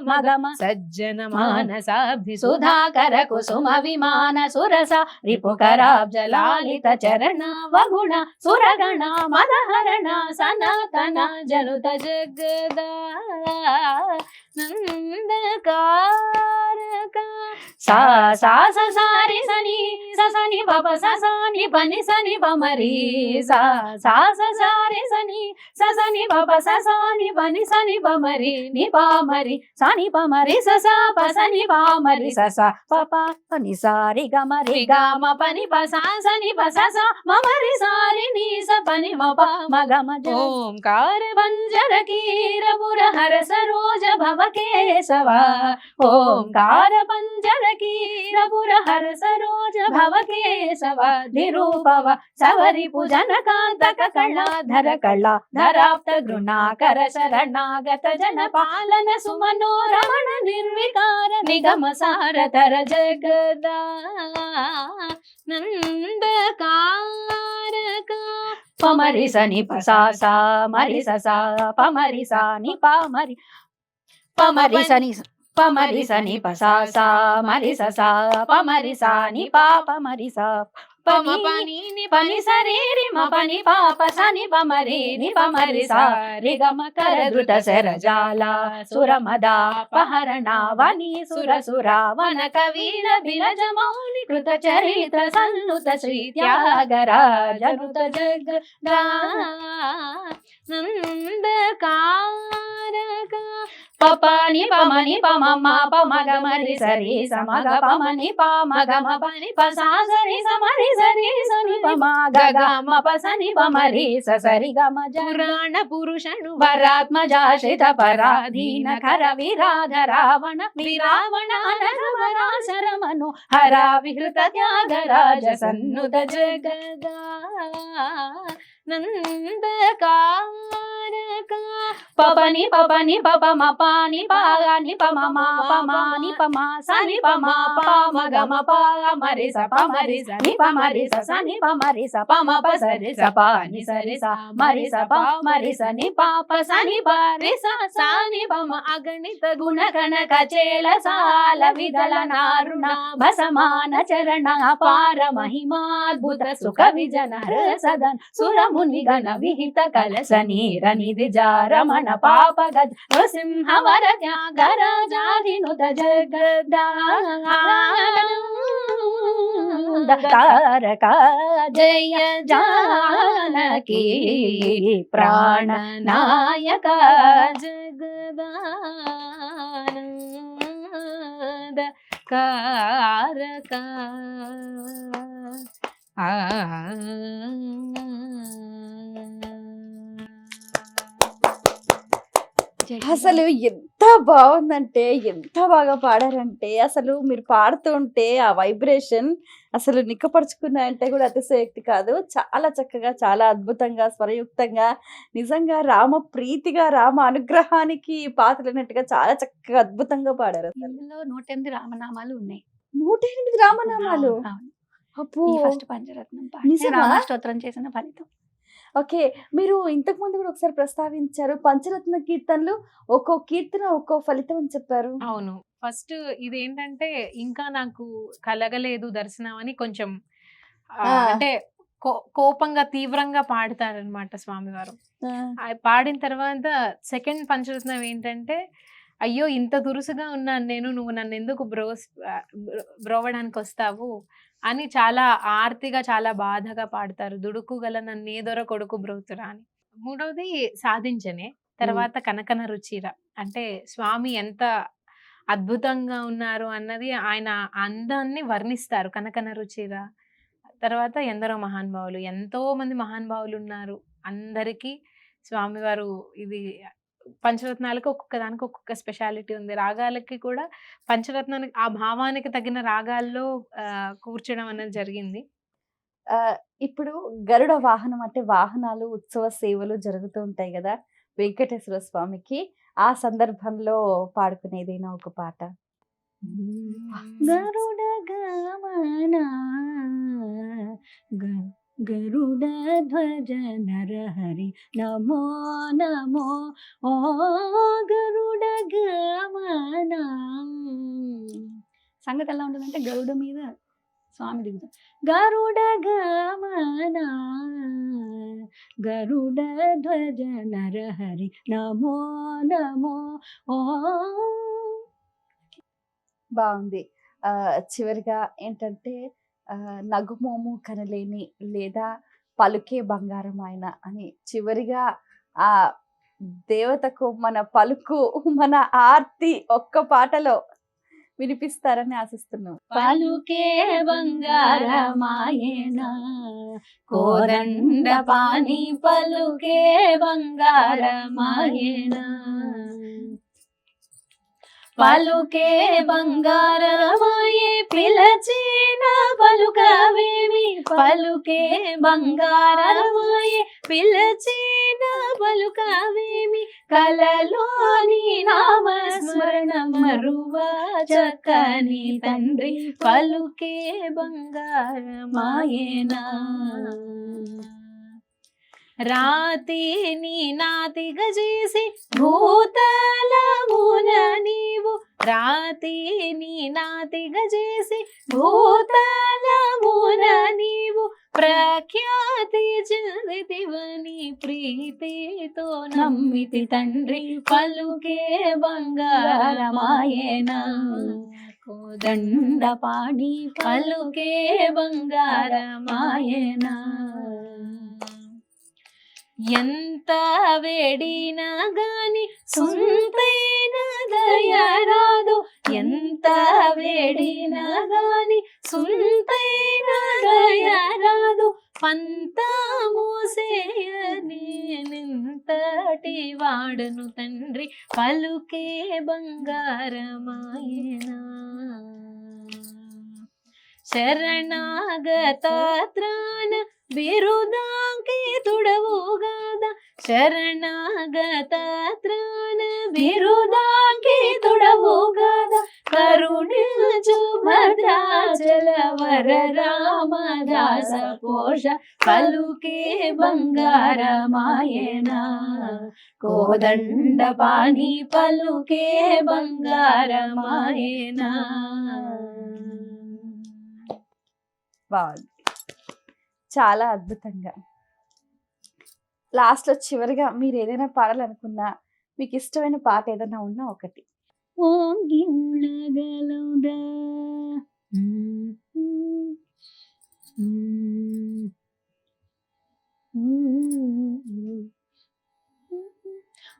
మగమ సజ్జన మానసాబ్ధి సుధాకర కుసుమ విమాన సురస రిపుకరాబ్జ లాలిత చరణ వగుణ సురగణ మదహరణ సనాతన జనుత జగదా నందకారక సా సా స సారి సని స సని పప స సాని పని సని పమరి సా సా స సారి సని స సని పప స సాని పని సని పమరి ని పామరి సని పమరి స స ప సని పామరి స స పప పని సారి గమరి గమ పని ప స సని ప స స మమరి సారి ని స పని మ ప మ గమ ఓంకార భంజర కీర పుర హర సరోజ భవ కేశవ ఓంకార పంజర కీర పుర హర సరోజ భవ భవ కేశవ నిరూపవ సవరిపు జనకాంతక కళాధర కళాధరాప్త గృణాకర శరణాగత జన పాలన సుమనోరమణ నిర్వికార నిగమ సారతర జగదా నందకారక పమరి సని పసా మరి ససా పమరి సాని పామరి పమరి సని పమరి సని పసా మరి ససా పమరి సాని పాపమరి సా పని పని సరి రిమ పని పాప సని పమరి ని పమరి సా రి గమ కర ధృత శరజాల సురమదా పహరణ వని సురసురావన కవీర విరజ మౌని కృత చరిత్ర సన్నుత శ్రీ త్యాగరాజనుత జగదా నందకారక పపని పమని పమమ పమగమరి సరి సమగ పమని పమగమ పని పసా సరి సమరి సరి సని పమ గగమ పసని పమరి సరి గమ పురాణ పురుషను వరాత్మజాశ్రిత పరాధీన కర విరాధ రావణ విరావణ అనగవరా శరమను హర విహృత త్యాగరాజ సన్నుత జగదా నందకారక పపని పపని పపమ పాని పాని పమమ పమాని పమా సని పమా పమగమ పమరి స పమరి సని పమరి స సని పమరి స పమ పసరి స పాని సరి స మరి స పమరి సని పాప సని పరి స సాని పమ అగణిత గుణ గణ కచేల సాల విదల నారుణ భసమాన చరణ అపార మహిమాద్భుత సుఖ విజన సదన్ సురముని గణ విహిత కలస నీర నిధి జారమణ పాప గజ నృసింహ వర త్యాగరాజాధినుత జగదారక జయ జానకి ప్రాణ నాయక జగదానంద కారక అసలు ఎంత బాగుందంటే, ఎంత బాగా పాడారంటే, అసలు మీరు పాడుతుంటే ఆ వైబ్రేషన్ అసలు నిక్కపరుచుకున్నాయంటే కూడా అతిశయోక్తి కాదు. చాలా చక్కగా, చాలా అద్భుతంగా, స్వరయుక్తంగా, నిజంగా రామ ప్రీతిగా, రామ అనుగ్రహానికి పాత్రలైనట్టుగా చాలా చక్కగా అద్భుతంగా పాడారు. అసలు ఇందులో 108 రామనామాలు ఉన్నాయి. 108 రామనామాలు. అవును. అబ్బో, ఈ ఫస్ట్ పంచరత్నం పాడితే నిజమా? రామస్తోత్రం చేసిన ఫలితం. ఓకే. మీరు ఇంతకు ముందు కూడా ఒకసారి ప్రస్తావించారు, పంచరత్న కీర్తనలు ఒక్కో కీర్తన ఒక్కో ఫలితం అని చెప్పారు. అవును. ఫస్ట్ ఇదేంటంటే ఇంకా నాకు కలగలేదు దర్శనం అని కొంచెం అంటే కోపంగా తీవ్రంగా పాడతారనమాట స్వామివారు. పాడిన తర్వాత సెకండ్ పంచరత్నం ఏంటంటే, అయ్యో ఇంత దురుసుగా ఉన్నాను నేను, నువ్వు నన్ను ఎందుకు బ్రోవడానికి వస్తావు అని చాలా ఆర్తిగా, చాలా బాధగా పాడతారు. దుడుకు గల నన్నేదొర కొడుకు బ్రోతురా అని. మూడవది సాధించనే, తర్వాత కనకన రుచిర. అంటే స్వామి ఎంత అద్భుతంగా ఉన్నారు అన్నది ఆయన అందాన్ని వర్ణిస్తారు కనకన రుచిర. తర్వాత ఎందరో మహానుభావులు, ఎంతో మంది మహానుభావులు ఉన్నారు. అందరికీ స్వామివారు ఇది పంచరత్నాలకు ఒక్కొక్క దానికి ఒక్కొక్క స్పెషాలిటీ ఉంది. రాగాలకి కూడా పంచరత్నానికి ఆ భావానికి తగిన రాగాల్లో కూర్చడం అనేది జరిగింది. ఇప్పుడు గరుడ వాహనం అంటే వాహనాలు, ఉత్సవ సేవలు జరుగుతూ ఉంటాయి కదా వెంకటేశ్వర స్వామికి. ఆ సందర్భంలో పాడుకునేదైనా ఒక పాట. గరుడ గమన గరుడ ధ్వజ నరహరి నమో నమో ఓ గరుడ గమన. సంగతి ఎలా ఉంటుందంటే గరుడ మీద స్వామి దిగుతారు. గరుడ గమన గరుడ ధ్వజ నరహరి నమో నమో ఓ. బాగుంది. చివరిగా ఏంటంటే, నగుమోము కనలేని లేదా పలుకే బంగారం ఆయన అని చివరిగా ఆ దేవతకు మన పలుకు, మన ఆర్తి ఒక్క పాటలో వినిపిస్తారని ఆశిస్తున్నాం. పలుకే బంగారమాయేనా కోదండ పాని పలుకే బంగారమాయేనా పలుకే బంగారమాయే పిలచిన పలుకవేమి పలుకే బంగారమాయే పిలచిన పలుకవేమి కలలోని నామస్మరణ మరువ చక్కని తండ్రి పలుకే బంగారమాయేనా రాతిని నాతిగా చేసి భూతలమున నీవు రాతిని నాతిగా చేసి భూతలమున నీవు ప్రఖ్యాతి చెందితివని ప్రీతితో నమ్మితి తండ్రి పలుకే బంగారమాయేనా కోదండపాణి పలుకే బంగారమాయేనా ఎంత వేడినా గాని సొంతైన దయరాదు ఎంత వేడినా గాని సొంతైన దయరాదు పంతము నేనెంతటి వాడను తండ్రి పలుకే బంగారమాయనా శరణాగత త్రాణ బిరుదాంకితుడవుగాద శరణాగత త్రాణ బిరుదాంకితుడవుగాద కరుణించు భద్రాచల వర రామదాస పోష పలుకే బంగారమాయేనా కోదండపాణి పలుకే బంగారమాయేనా బాగుంది, చాలా అద్భుతంగా. లాస్ట్లో చివరిగా మీరు ఏదైనా పాడాలనుకున్నా, మీకు ఇష్టమైన పాట ఏదైనా ఉన్నా ఒకటి. ఓంగి ఉలగలౌదా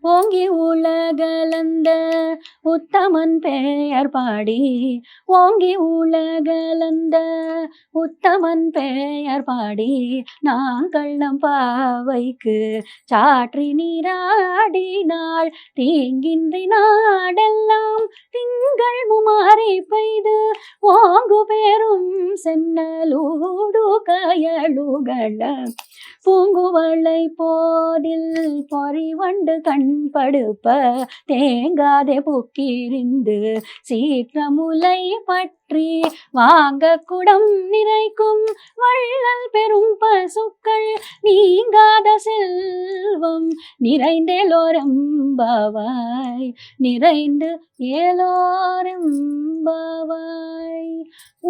ஓங்கி உலகலந்த உத்தமன் பெயர் பாடி ஓங்கி உலகலந்த உத்தமன் பெயர் பாடி நாங்கள் நம் பாவைக்கு சாற்றி நீராடினாள் தீங்கின்றி நாடெல்லாம் திங்கள் முமாரி பெய்து ஓங்கு பெரும் சென்னலூடு கயலுகள பூங்குவளை போதில் பொறிவண்டு கண்படுப்ப தேங்காதே புக்கிரிந்து சீற்றமுலை பற்றி வாங்க குடம் நிறைக்கும் வள்ளல் பெரும் பசுக்கள் நீங்காத செல்வம் நிறைந்தேலோரம்பாவாய் நிறைந்து ஏலோரம்பாவாய்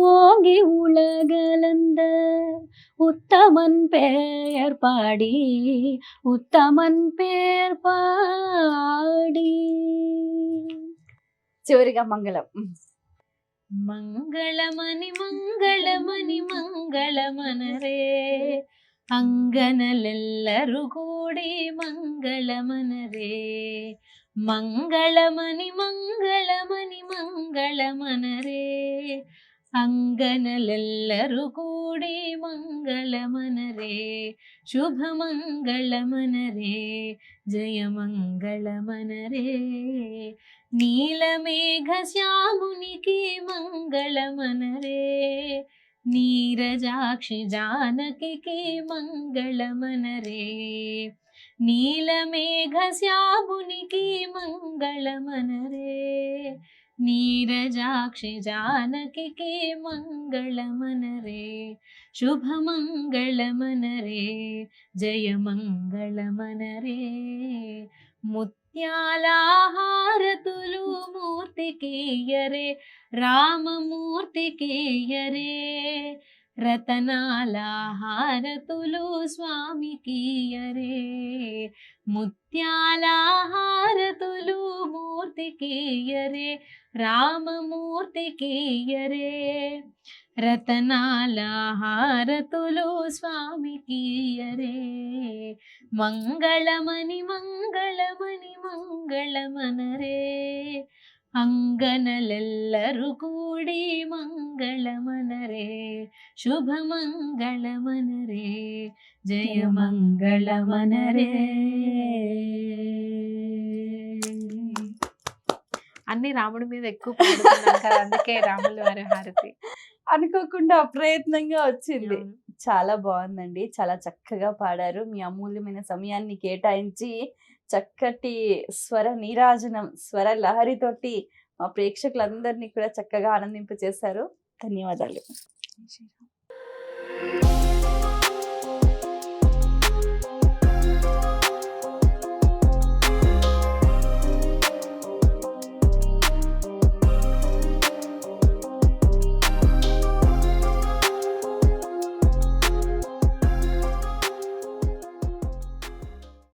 ஓங்கி உலகலந்த உத்தமன் பெயர் பாடி ఉత్తమన్ పేర్ పాడి. చివరిగా మంగళం. మంగళమని మంగళమని మంగళమనరే అంగనలెల్లరు కూడి మంగళమనరే మంగళమని మంగళమని మంగళమనరే అంగనలెల్లరు కూడి మంగళమనరే శుభమంగళమనరే జయమంగళమనరే నీలమేఘ శ్యామునికి మంగళమనరే నీరజాక్షి జానకి మంగళమనరే నీలమేఘ శ్యామునికి మంగళమనరే నీరజాక్షి జానకి మంగళమనరే శుభమంగళమనరే జయమంగళమనరే ముత్యాల హారతులు మూర్తికియరే రామమూర్తికియరే రతనాల హారతులు స్వామికియరే ముత్యాల హారతులు మూర్తికియరే రామమూర్తికియరే రతనాల హారతులు స్వామికియరే మంగళమని మంగళమని మంగళమనరే అంగనలెల్లరు కూడి మంగళమనరే శుభమంగళమనరే జయమంగళమనరే. అన్ని రాముడి మీద ఎక్కువ పాడుతున్నాం కదా, అందుకే రాముల వారి హారతి. అనుకోకుండా అప్రయత్నంగా వచ్చింది. అవును. చాలా బాగుందండి. చాలా చక్కగా పాడారు. మీ అమూల్యమైన సమయాన్ని కేటాయించి చక్కటి స్వర నీరాజనం, స్వర లహరితోటి మా ప్రేక్షకులందరినీ కూడా చక్కగా ఆనందింపచేశారు. ధన్యవాదాలు.